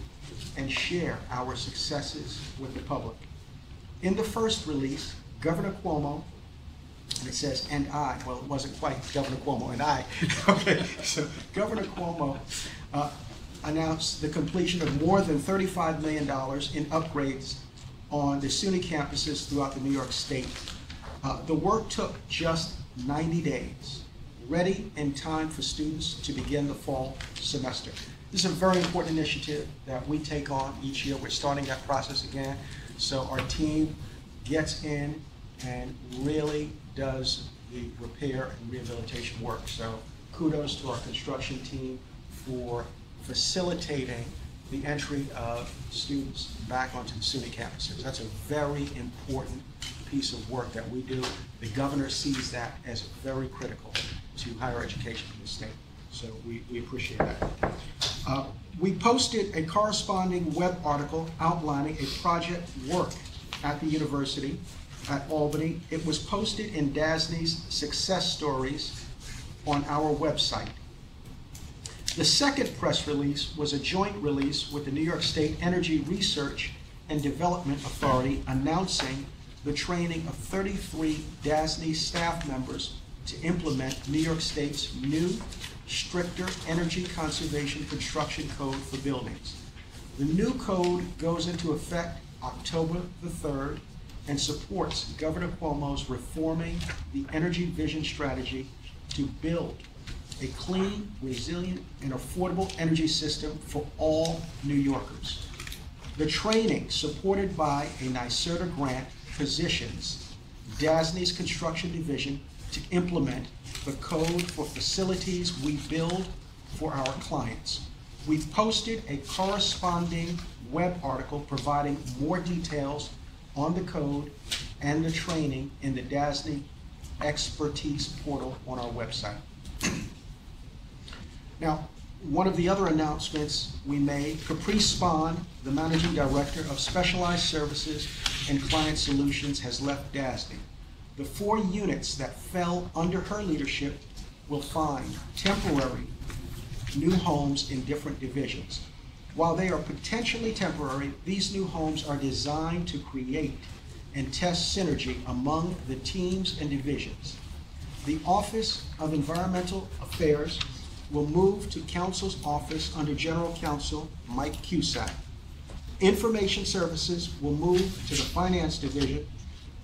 and share our successes with the public. In the first release, Governor Cuomo, and it says, and I, well, it wasn't quite Governor Cuomo and I. Okay, so Governor Cuomo announced the completion of more than $35 million in upgrades on the SUNY campuses throughout the New York State. The work took just 90 days, ready in time for students to begin the fall semester. This is a very important initiative that we take on each year. We're starting that process again. So our team gets in and really does the repair and rehabilitation work. So kudos to our construction team for facilitating the entry of students back onto the SUNY campuses. That's a very important piece of work that we do. The governor sees that as very critical to higher education in the state. So we appreciate that. We posted a corresponding web article outlining a project work at the university at Albany. It was posted in DASNY's Success Stories on our website. The second press release was a joint release with the New York State Energy Research and Development Authority announcing the training of 33 DASNY staff members to implement New York State's new stricter energy conservation construction code for buildings. The new code goes into effect October the 3rd and supports Governor Cuomo's reforming the energy vision strategy to build a clean, resilient, and affordable energy system for all New Yorkers. The training, supported by a NYSERDA grant, positions DASNY's construction division to implement the code for facilities we build for our clients. We've posted a corresponding web article providing more details on the code and the training in the DASNY expertise portal on our website. Now, one of the other announcements we made, Caprice Spahn, the Managing Director of Specialized Services and Client Solutions, has left DASNY. The 4 units that fell under her leadership will find temporary new homes in different divisions. While they are potentially temporary, these new homes are designed to create and test synergy among the teams and divisions. The Office of Environmental Affairs will move to Council's office under General Counsel Mike Cusack. Information Services will move to the Finance Division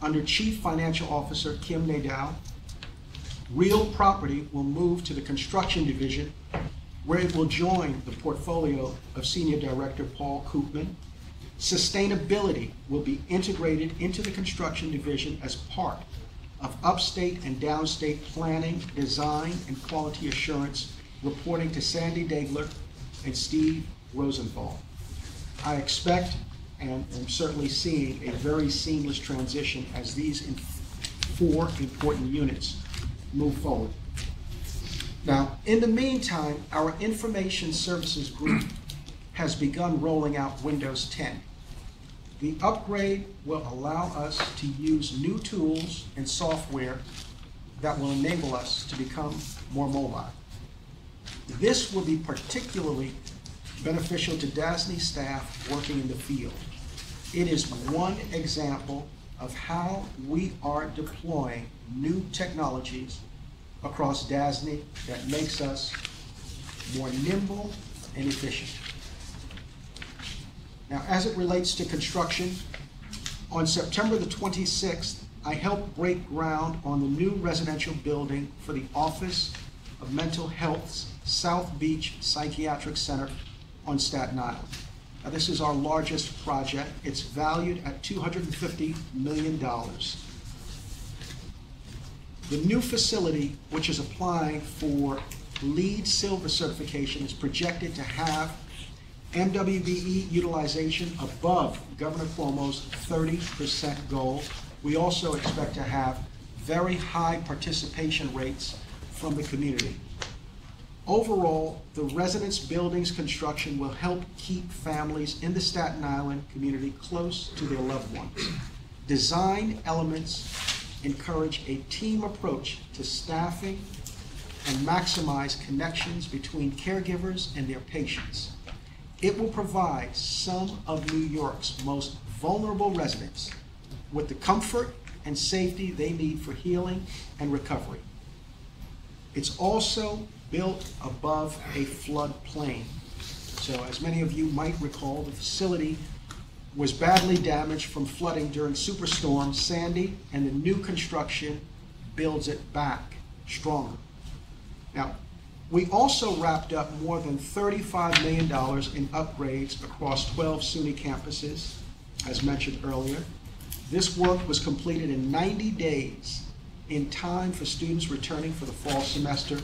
under Chief Financial Officer Kim Nadeau. Real Property will move to the Construction Division, where it will join the portfolio of Senior Director Paul Koopman. Sustainability will be integrated into the Construction Division as part of upstate and downstate planning, design, and quality assurance, reporting to Sandy Dagler and Steve Rosenthal. I expect and am certainly seeing a very seamless transition as these 4 important units move forward. Now, in the meantime, our Information Services Group has begun rolling out Windows 10. The upgrade will allow us to use new tools and software that will enable us to become more mobile. This will be particularly beneficial to DASNY staff working in the field. It is one example of how we are deploying new technologies across DASNY that makes us more nimble and efficient. Now, as it relates to construction, on September the 26th, I helped break ground on the new residential building for the Office of Mental Health's South Beach Psychiatric Center on Staten Island. Now, this is our largest project. It's valued at $250 million. The new facility, which is applying for LEED Silver certification, is projected to have MWBE utilization above Governor Cuomo's 30% goal. We also expect to have very high participation rates from the community. Overall, the residence buildings construction will help keep families in the Staten Island community close to their loved ones. Design elements encourage a team approach to staffing and maximize connections between caregivers and their patients. It will provide some of New York's most vulnerable residents with the comfort and safety they need for healing and recovery. It's also built above a floodplain. So as many of you might recall, the facility was badly damaged from flooding during Superstorm Sandy, and the new construction builds it back stronger. Now, we also wrapped up more than $35 million in upgrades across 12 SUNY campuses, as mentioned earlier. This work was completed in 90 days, in time for students returning for the fall semester,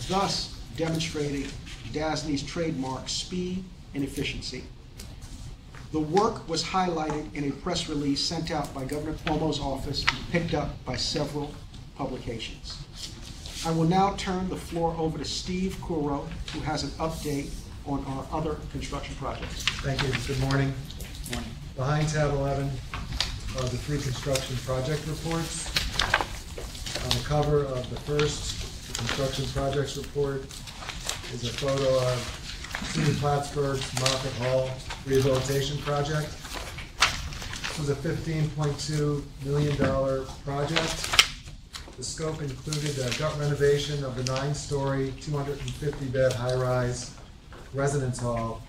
thus demonstrating DASNY's trademark speed and efficiency. The work was highlighted in a press release sent out by Governor Cuomo's office and picked up by several publications. I will now turn the floor over to Steve Kuro, who has an update on our other construction projects. Thank you. Good morning. Morning. Behind tab 11 are the 3 construction project reports. On the cover of the first construction projects report is a photo of City Plattsburgh's Moffett Hall rehabilitation project. This was a $15.2 million project. The scope included a gut renovation of the 9-story, 250-bed high-rise residence hall,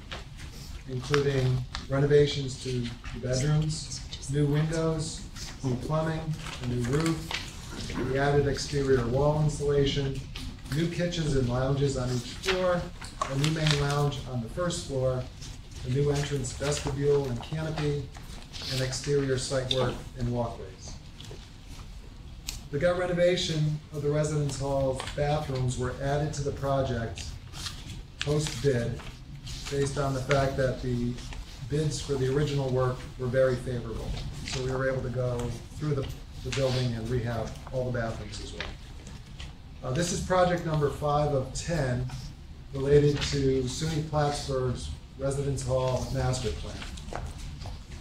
including renovations to the bedrooms, new windows, new plumbing, a new roof. We added exterior wall insulation, new kitchens and lounges on each floor, a new main lounge on the first floor, a new entrance vestibule and canopy, and exterior site work and walkways. The gut renovation of the residence hall's bathrooms were added to the project post-bid based on the fact that the bids for the original work were very favorable. So we were able to go through the building and rehab all the bathrooms as well. This is project number 5 of 10 related to SUNY Plattsburgh's Residence Hall Master Plan.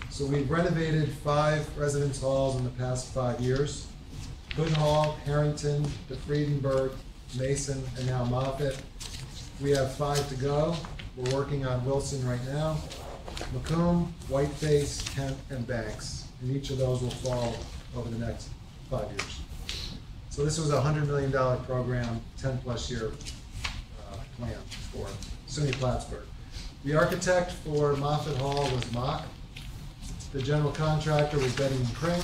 So we've renovated 5 residence halls in the past 5 years. Hood Hall, Harrington, DeFriedenberg, Mason, and now Moffett. We have 5 to go. We're working on Wilson right now. Macomb, Whiteface, Kent, and Banks. And each of those will fall over the next 5 years. So this was a $100 million program, 10+ year plan for SUNY Plattsburgh. The architect for Moffett Hall was Mock. The general contractor was Betty and Pring.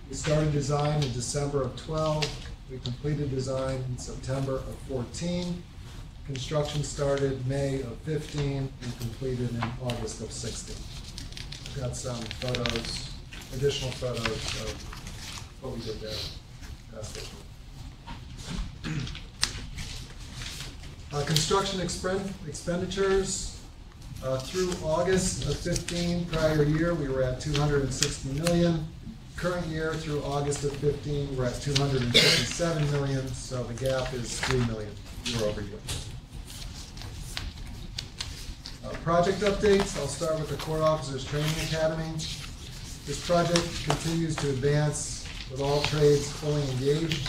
We started design in December of 12. We completed design in September of 14. Construction started May of 15 and completed in August of 16. I've got some photos, additional photos of what we did there. Construction expenditures through August of 15, prior year, we were at $260 million. Current year through August of 15, we're at $257 million, so the gap is $3 million year over year. Project updates, I'll start with the Court Officers Training Academy. This project continues to advance with all trades fully engaged.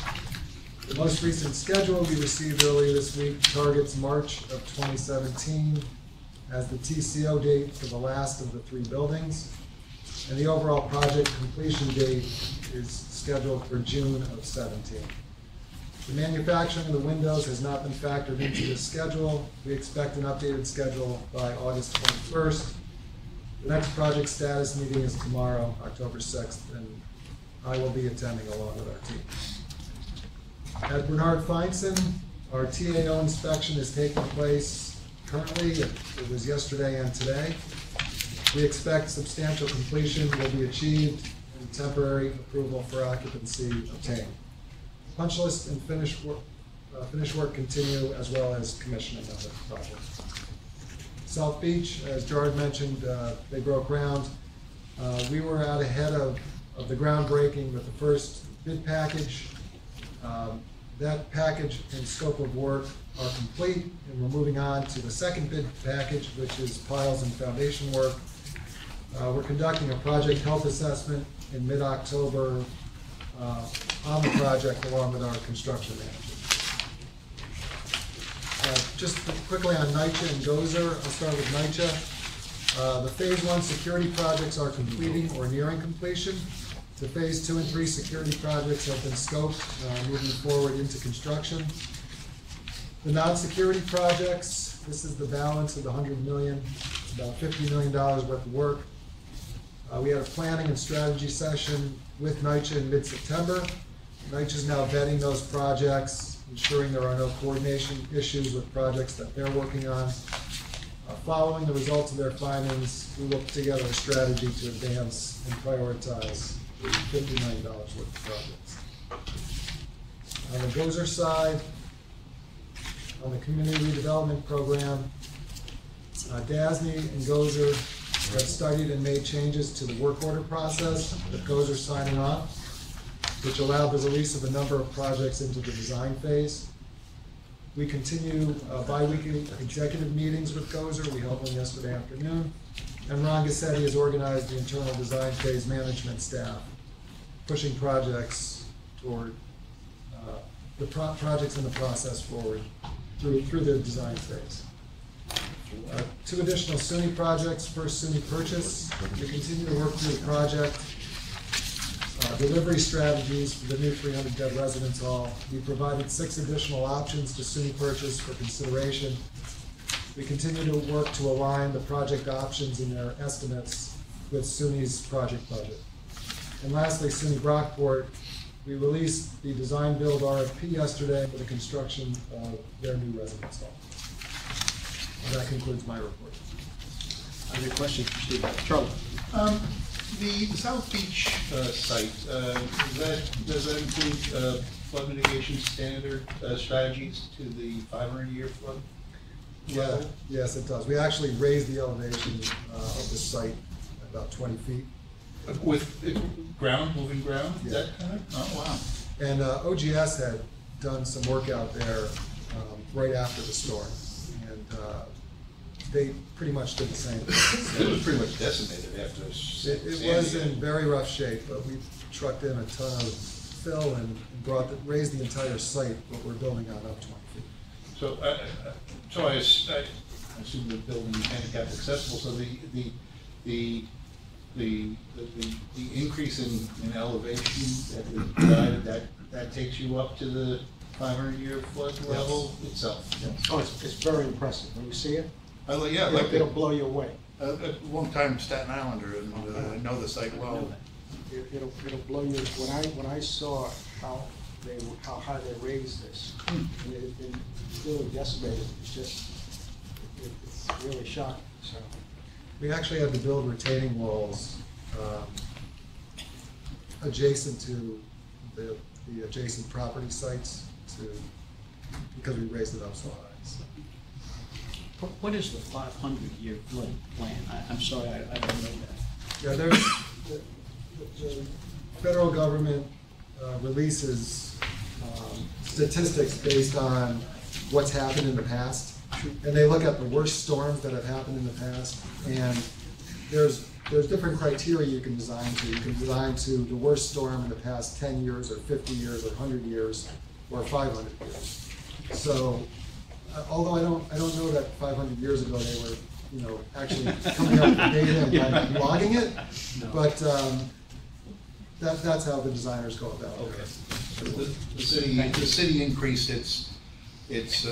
The most recent schedule we received earlier this week targets March of 2017 as the TCO date for the last of the 3 buildings. And the overall project completion date is scheduled for June of 17. The manufacturing of the windows has not been factored into this schedule. We expect an updated schedule by August 21st. The next project status meeting is tomorrow, October 6th, and I will be attending along with our team. At Bernard Feinson, our TAO inspection is taking place currently. It was yesterday and today. We expect substantial completion will be achieved and temporary approval for occupancy obtained. Punch list and finish work continue, as well as commissioning of the project. South Beach, as Jared mentioned, they broke ground. We were out ahead of the groundbreaking with the first bid package. That package and scope of work are complete, and we're moving on to the second bid package, which is piles and foundation work. We're conducting a project health assessment in mid-October on the project along with our construction manager. Just quickly on NYCHA and Gozer, I'll start with NYCHA. The Phase 1 security projects are completing or nearing completion. The Phase 2 and 3 security projects have been scoped, moving forward into construction. The non-security projects, this is the balance of the $100 million, about $50 million worth of work. We had a planning and strategy session with NYCHA in mid-September. NYCHA is now vetting those projects, ensuring there are no coordination issues with projects that they're working on. Following the results of their findings, we will put together a strategy to advance and prioritize the $50 million worth of projects. On the Gozer side, on the community redevelopment program, DASNY and Gozer have studied and made changes to the work order process that Gozer signing off, which allowed the release of a number of projects into the design phase. We continue bi-weekly executive meetings with Gozer. We held one yesterday afternoon. And Ron Gassetti has organized the internal design phase management staff, pushing projects toward the projects in the process forward through the design phase. 2 additional SUNY projects. First, SUNY purchase. We continue to work through the project. delivery strategies for the new 300-bed residence hall. We provided 6 additional options to SUNY Purchase for consideration. We continue to work to align the project options in their estimates with SUNY's project budget. And lastly, SUNY Brockport, we released the design-build RFP yesterday for the construction of their new residence hall. And that concludes my report. Other questions for Steve? Charlie? The South Beach site, does that include flood mitigation standard strategies to the 500-year flood level? Yeah, yes, it does. We actually raised the elevation of the site about 20 feet. With moving ground, Yeah. that kind of? Oh, wow. And OGS had done some work out there right after the storm, and they pretty much did the same thing. It was pretty much decimated after. It was in very rough shape, but we trucked in a ton of fill and raised the entire site, what we're building on up 20 feet. So, I assume the building is handicap accessible. So the increase in elevation that takes you up to the 500-year flood level itself. Yes. Oh, it's very impressive. When you see it, yeah, it'll blow you away. A long-time Staten Islander, and I know the site well. It'll blow you. When I saw how high they raised this, and it had been really decimated, it's really shocking. So We actually had to build retaining walls adjacent to the adjacent property sites because we raised it up so high. So. What is the 500-year flood plan? I'm sorry, I don't know that. Yeah, there's the federal government releases statistics based on what's happened in the past, and they look at the worst storms that have happened in the past, and there's different criteria you can design to. You can design to the worst storm in the past 10 years or 50 years or 100 years or 500 years. So although I don't know that 500 years ago they were actually coming up with the data and logging it, but that's how the designers go about it. Okay. So the city increased its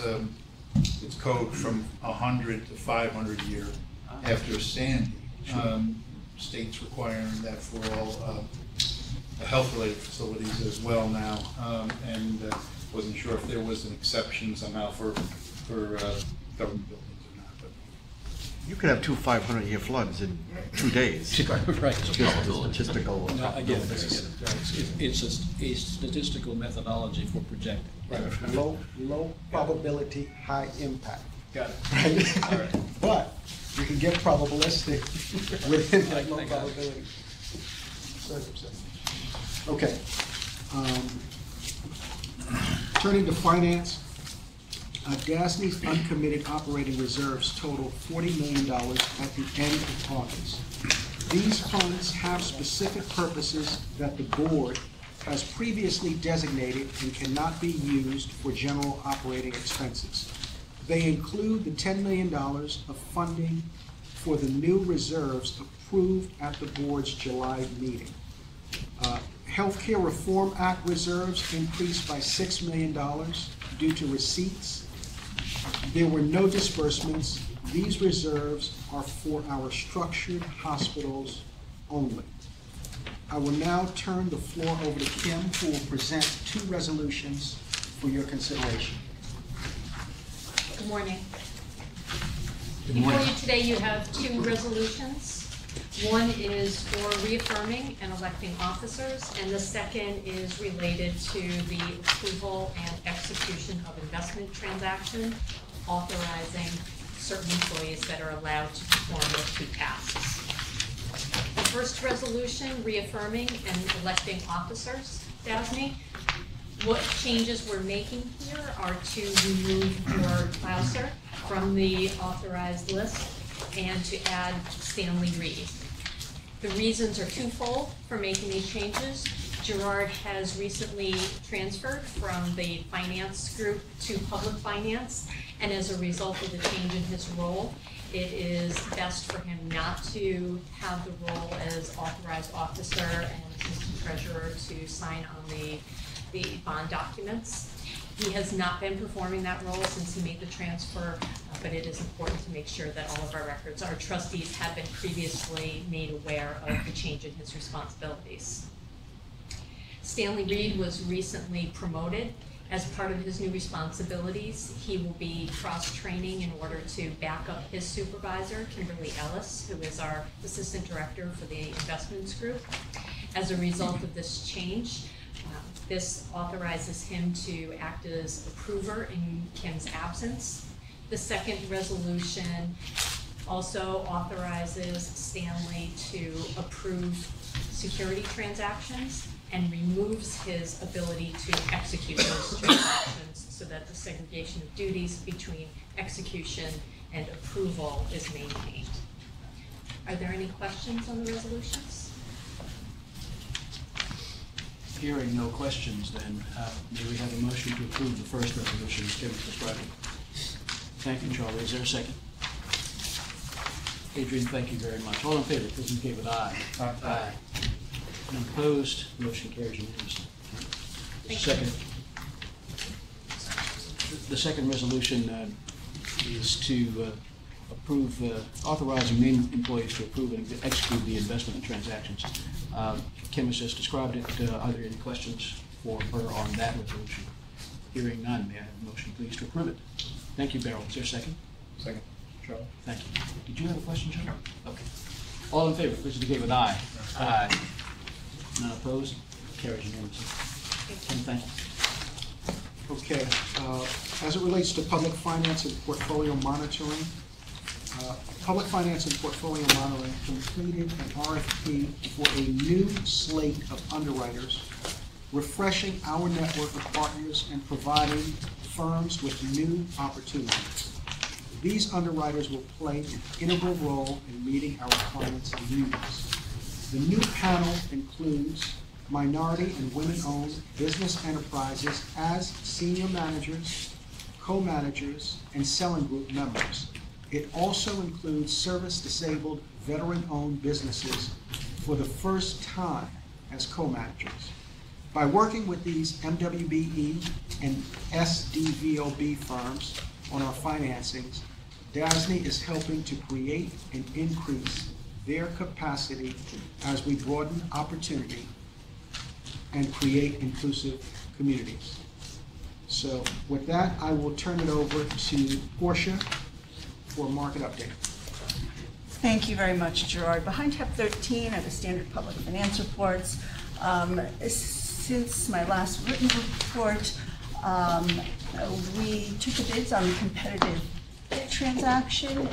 code from 100 to 500 year after Sandy. States requiring that for all health-related facilities as well now, and wasn't sure if there was an exception somehow for government buildings or not. But You could have 2 500-year floods in 2 days. Right. Statistical. No, again, it's a statistical methodology for projecting. Right. Low probability, high impact. Got it. Right? All right. But you can get probabilistic within that low probability circumstance. Okay. Turning to finance, DASNY's uncommitted operating reserves total $40 million at the end of August. These funds have specific purposes that the board has previously designated and cannot be used for general operating expenses. They include the $10 million of funding for the new reserves approved at the board's July meeting. Healthcare Reform Act reserves increased by $6 million due to receipts. There were no disbursements. These reserves are for our structured hospitals only. I will now turn the floor over to Kim, who will present 2 resolutions for your consideration. Good morning. Good Before morning. you today, you have 2 resolutions. One is for reaffirming and electing officers, and the second is related to the approval and execution of investment transaction, authorizing certain employees that are allowed to perform those 2 tasks. The first resolution, reaffirming and electing officers, DASNY. What changes we're making here are to remove George Clouser from the authorized list and to add Stanley Reed. The reasons are twofold for making these changes. Gerard has recently transferred from the finance group to public finance, and as a result of the change in his role, it is best for him not to have the role as authorized officer and assistant treasurer to sign on the bond documents. He has not been performing that role since he made the transfer, but it is important to make sure that all of our records, our trustees have been previously made aware of the change in his responsibilities. Stanley Reed was recently promoted. As part of his new responsibilities, he will be cross-training in order to back up his supervisor, Kimberly Ellis, who is our assistant director for the investments group. As a result of this change, this authorizes him to act as approver in Kim's absence. The second resolution also authorizes Stanley to approve security transactions and removes his ability to execute those transactions so that the segregation of duties between execution and approval is maintained. Are there any questions on the resolutions? Hearing no questions, then may we have a motion to approve the first resolution as Kevin described it? Thank you, Charlie. Is there a second? Adrian, thank you very much. All in favor, please indicate with aye. Aye. And opposed, motion carries unanimously. The second resolution is to approve, authorizing named employees to approve and execute the investment transactions. Kim has just described it. Are there any questions for her on that resolution? Hearing none, may I have a motion, please, to approve it? Thank you, Beryl. Is there a second? Second. Charlie? Thank you. Did you have a question, John? No. Okay. All in favor, please indicate with aye. Aye. None opposed? Carries unanimously. Kim, thank you. Okay, as it relates to public finance and portfolio monitoring, public finance and portfolio monitoring completed an RFP for a new slate of underwriters, refreshing our network of partners and providing firms with new opportunities. These underwriters will play an integral role in meeting our clients' needs. The new panel includes minority and women-owned business enterprises as senior managers, co-managers, and selling group members. It also includes service-disabled, veteran-owned businesses for the first time as co-managers. By working with these MWBE and SDVOB firms on our financings, DASNY is helping to create and increase their capacity as we broaden opportunity and create inclusive communities. So with that, I will turn it over to Portia for a market update. Thank you very much, Gerard. Behind tab 13 are the standard public finance reports. Since my last written report, we took the bids on the competitive bid transaction,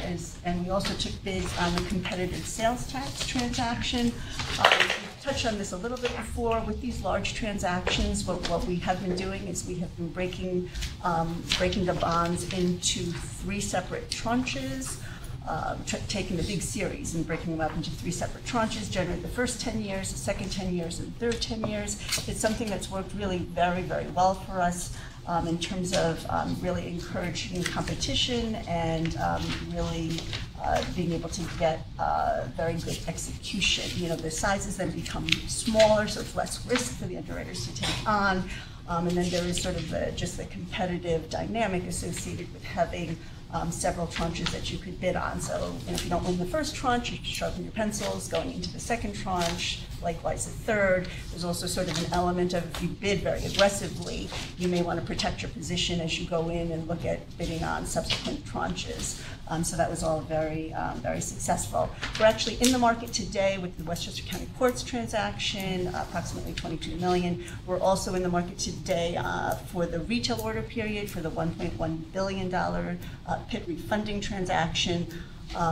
and we also took bids on the competitive sales tax transaction. We touched on this a little bit before. With these large transactions, what we have been doing is we have been breaking the bonds into 3 separate tranches, taking the big series and breaking them up into 3 separate tranches, generally the first 10 years, the second 10 years, and the third 10 years. It's something that's worked really very, very well for us in terms of really encouraging competition and really being able to get very good execution. You know, the sizes then become smaller, so it's less risk for the underwriters to take on. And then there is sort of just the competitive dynamic associated with having several tranches that you could bid on. So if you don't win the first tranche, you can sharpen your pencils going into the second tranche, likewise the third. There's also sort of an element of if you bid very aggressively, you may want to protect your position as you go in and look at bidding on subsequent tranches. So that was all very, very successful. We're actually in the market today with the Westchester County Courts transaction, approximately $22 million. We're also in the market today for the retail order period for the $1.1 billion PIT refunding transaction.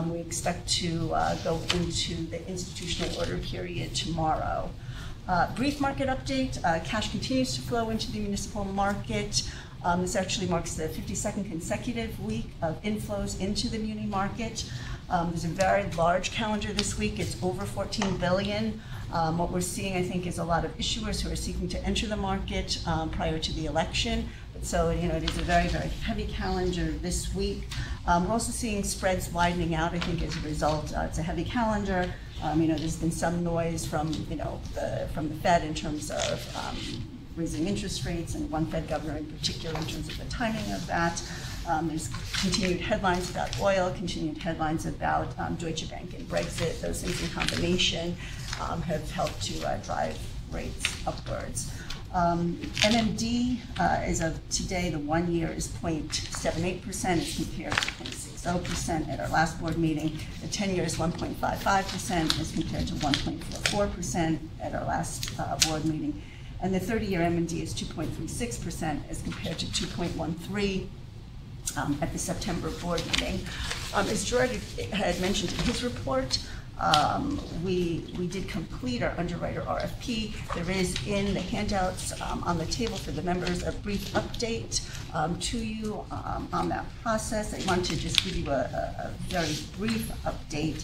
We expect to go into the institutional order period tomorrow. Brief market update, cash continues to flow into the municipal market. This actually marks the 52nd consecutive week of inflows into the muni market. There's a very large calendar this week. It's over $14 billion. What we're seeing, I think, is a lot of issuers who are seeking to enter the market prior to the election. So, it is a very, very heavy calendar this week. We're also seeing spreads widening out, I think, as a result. It's a heavy calendar. There's been some noise from, from the Fed in terms of raising interest rates, and one Fed governor in particular in terms of the timing of that. There's continued headlines about oil, continued headlines about Deutsche Bank and Brexit. Those things in combination have helped to drive rates upwards. MMD, as of today, the 1 year is 0.78% as compared to 0.60% at our last board meeting. The 10 year is 1.55% as compared to 1.44% at our last board meeting. And the 30-year MMD is 2.36% as compared to 2.13% at the September board meeting. As Gerard had mentioned in his report, we did complete our underwriter RFP. There is in the handouts on the table for the members a brief update to you on that process. I want to just give you a very brief update.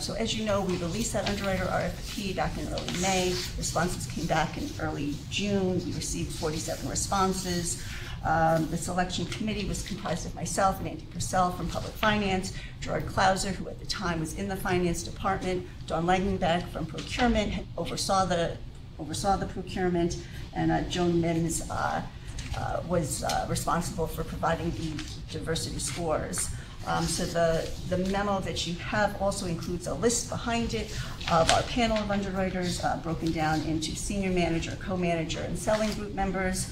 So as you know, we released that underwriter RFP back in early May. Responses came back in early June. We received 47 responses. The selection committee was comprised of myself and Andy Purcell from Public Finance, Gerard Clauser, who at the time was in the Finance Department, Dawn Langenbeck from Procurement, oversaw the procurement, and Joan Mims was responsible for providing the diversity scores. So the memo that you have also includes a list behind it of our panel of underwriters broken down into senior manager, co-manager, and selling group members.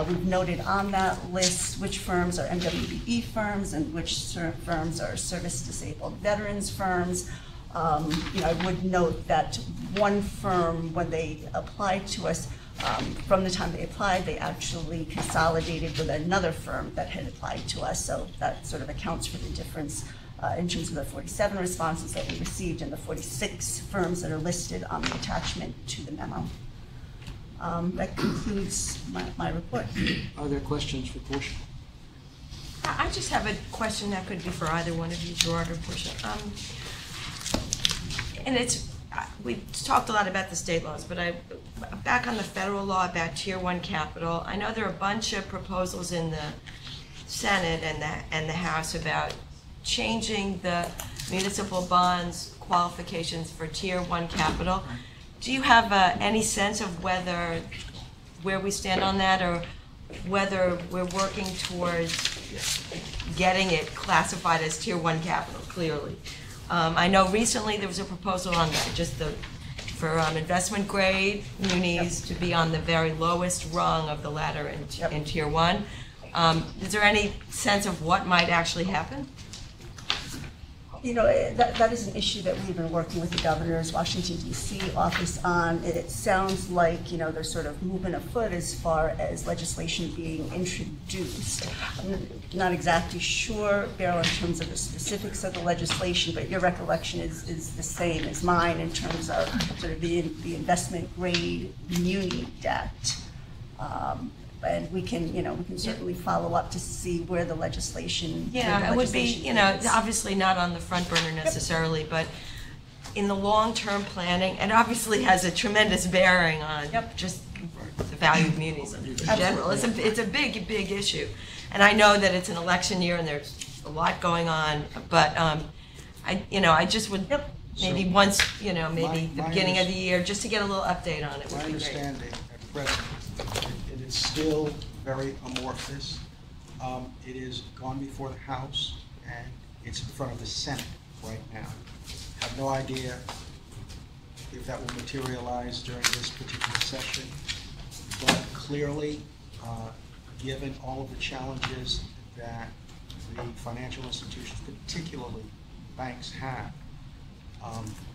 We've noted on that list which firms are MWBE firms and which firms are service-disabled veterans firms. I would note that one firm, when they applied to us, from the time they applied, they actually consolidated with another firm that had applied to us, so that sort of accounts for the difference in terms of the 47 responses that we received and the 46 firms that are listed on the attachment to the memo. That concludes my report. Are there questions for Portia? I just have a question that could be for either one of you, Gerard or Portia. And we talked a lot about the state laws, but back on the federal law about Tier 1 capital, I know there are a bunch of proposals in the Senate and the House about changing the municipal bonds qualifications for Tier 1 capital. Do you have any sense of where we stand on that, or whether we're working towards getting it classified as Tier 1 capital, clearly? I know recently there was a proposal on that, for investment grade munis to be on the very lowest rung of the ladder in Tier 1. Is there any sense of what might actually happen? That is an issue that we've been working with the governor's Washington, D.C. office on. It sounds like, there's sort of movement afoot as far as legislation being introduced. I'm not exactly sure, Beryl, in terms of the specifics of the legislation, but your recollection is the same as mine in terms of sort of the investment grade muni debt. And we can certainly follow up to see where the legislation. Yeah, it would be, obviously not on the front burner necessarily, but in the long-term planning, and obviously has a tremendous bearing on just the value of munis in general. It's a big, big issue, and I know that it's an election year and there's a lot going on, but I just would maybe once, maybe the beginning of the year, just to get a little update on it would be great. My understanding at present, it is still very amorphous. It is gone before the House and it's in front of the Senate right now. I have no idea if that will materialize during this particular session, but clearly, given all of the challenges that the financial institutions, particularly banks, have,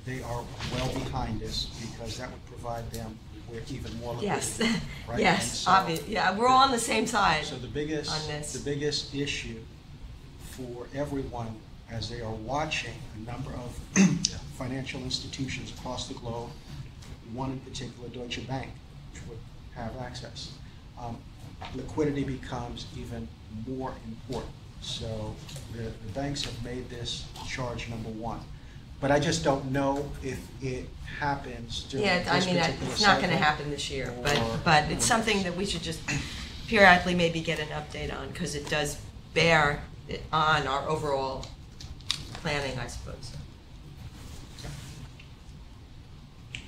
they are well behind this because that would provide them with even more liquidity. Yes, right? yes, so, obvious. Yeah, we're all on the same side. So the biggest issue for everyone as they are watching a number of financial institutions across the globe, one in particular, Deutsche Bank, which would have access, liquidity becomes even more important. So the banks have made this charge number one. But I just don't know if it happens during Yeah, this I mean, particular it's not gonna cycle happen this year, or- but it's something that we should just periodically maybe get an update on, because it does bear on our overall planning, I suppose.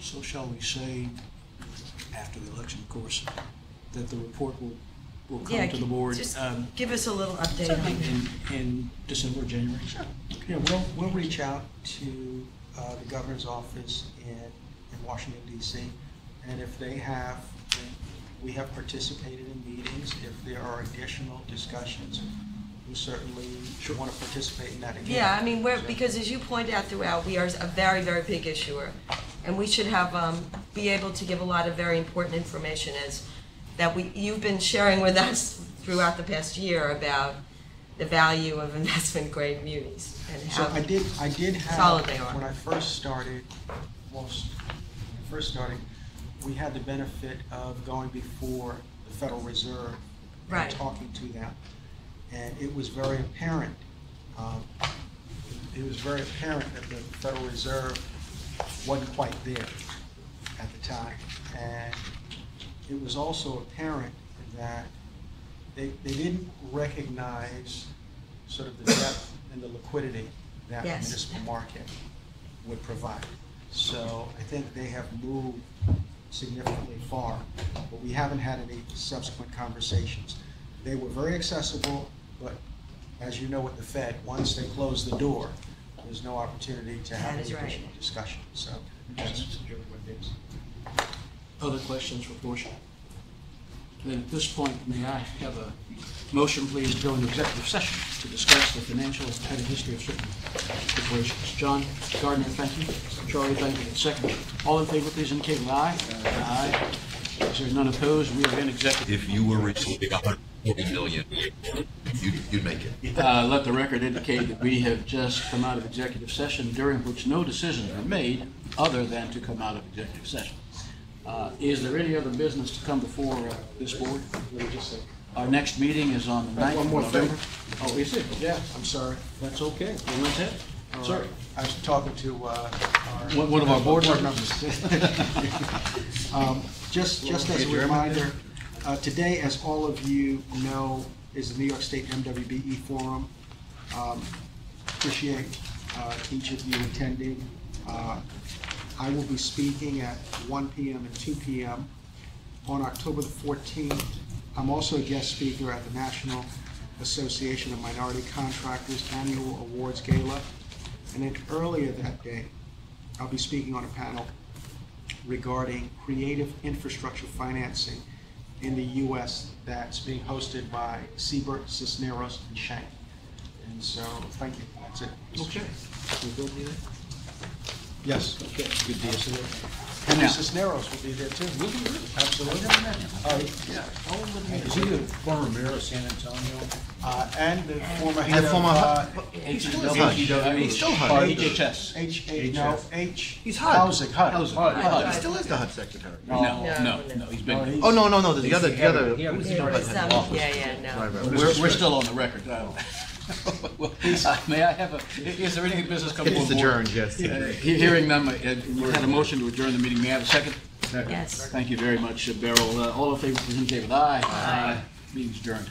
So shall we say, after the election, of course, that the report will Yeah, come to the board just give us a little update on it. in December, January? Sure. Yeah, we'll reach out to the governor's office in Washington DC, and if they have, we have participated in meetings. If there are additional discussions, we certainly want to participate in that again. Yeah, I mean, because as you point out throughout, we are a very, very big issuer, and we should have, be able to give a lot of very important information you've been sharing with us throughout the past year about the value of investment grade munis and So how I did have, solid they are. when I first started, we had the benefit of going before the Federal Reserve Right. and talking to them. And it was very apparent, that the Federal Reserve wasn't quite there at the time. And it was also apparent that they didn't recognize sort of the depth and the liquidity that the Yes. municipal market would provide. So I think they have moved significantly far, but we haven't had any subsequent conversations. They were very accessible, but as you know with the Fed, once they close the door, there's no opportunity to have That is any right. additional discussion, so that's really what it is. Other questions for Portia? Then at this point, may I have a motion, please, to go into executive session to discuss the financial and credit history of certain corporations. John Gardner, thank you. Charlie, thank you. Second. All in favor, please indicate with aye. Aye. Is there none opposed? We are in executive. If you were receiving $140 million, you'd make it. Let the record indicate that we have just come out of executive session during which no decisions were made other than to come out of executive session. Is there any other business to come before this board? Let me just say. Our next meeting is on the 9th One of more November. thing. Oh, is it? Yeah, I'm sorry. That's okay. Well, let's have it. Sorry. I was talking to One of our board members. Just as a reminder, today, as all of you know, is the New York State MWBE Forum. Appreciate each of you attending. I will be speaking at 1 p.m. and 2 p.m. on October the 14th. I'm also a guest speaker at the National Association of Minority Contractors Annual Awards Gala. And then earlier that day, I'll be speaking on a panel regarding creative infrastructure financing in the U.S. that's being hosted by Siebert, Cisneros, and Schenck. And so, thank you. That's it. Okay. We will be there? Yes. Okay. Good deal. Henry Now- Cisneros will be there too. Will be there? Absolutely. Yeah. Is he the former mayor of San Antonio? And the former He's head a of, former He's still HUD. He's still HUD. HHS. He's HUD. HUD. He still is the HUD secretary. No, he's been. Oh, no, the other. Yeah, no. We're still on the record. May I have is there any business coming It's on board? adjourned, yes. Hearing none, we had a motion to adjourn the meeting. May I have a second? Yes. Thank you very much, Beryl. All in favor, please indicate with aye. Aye. Meeting's adjourned.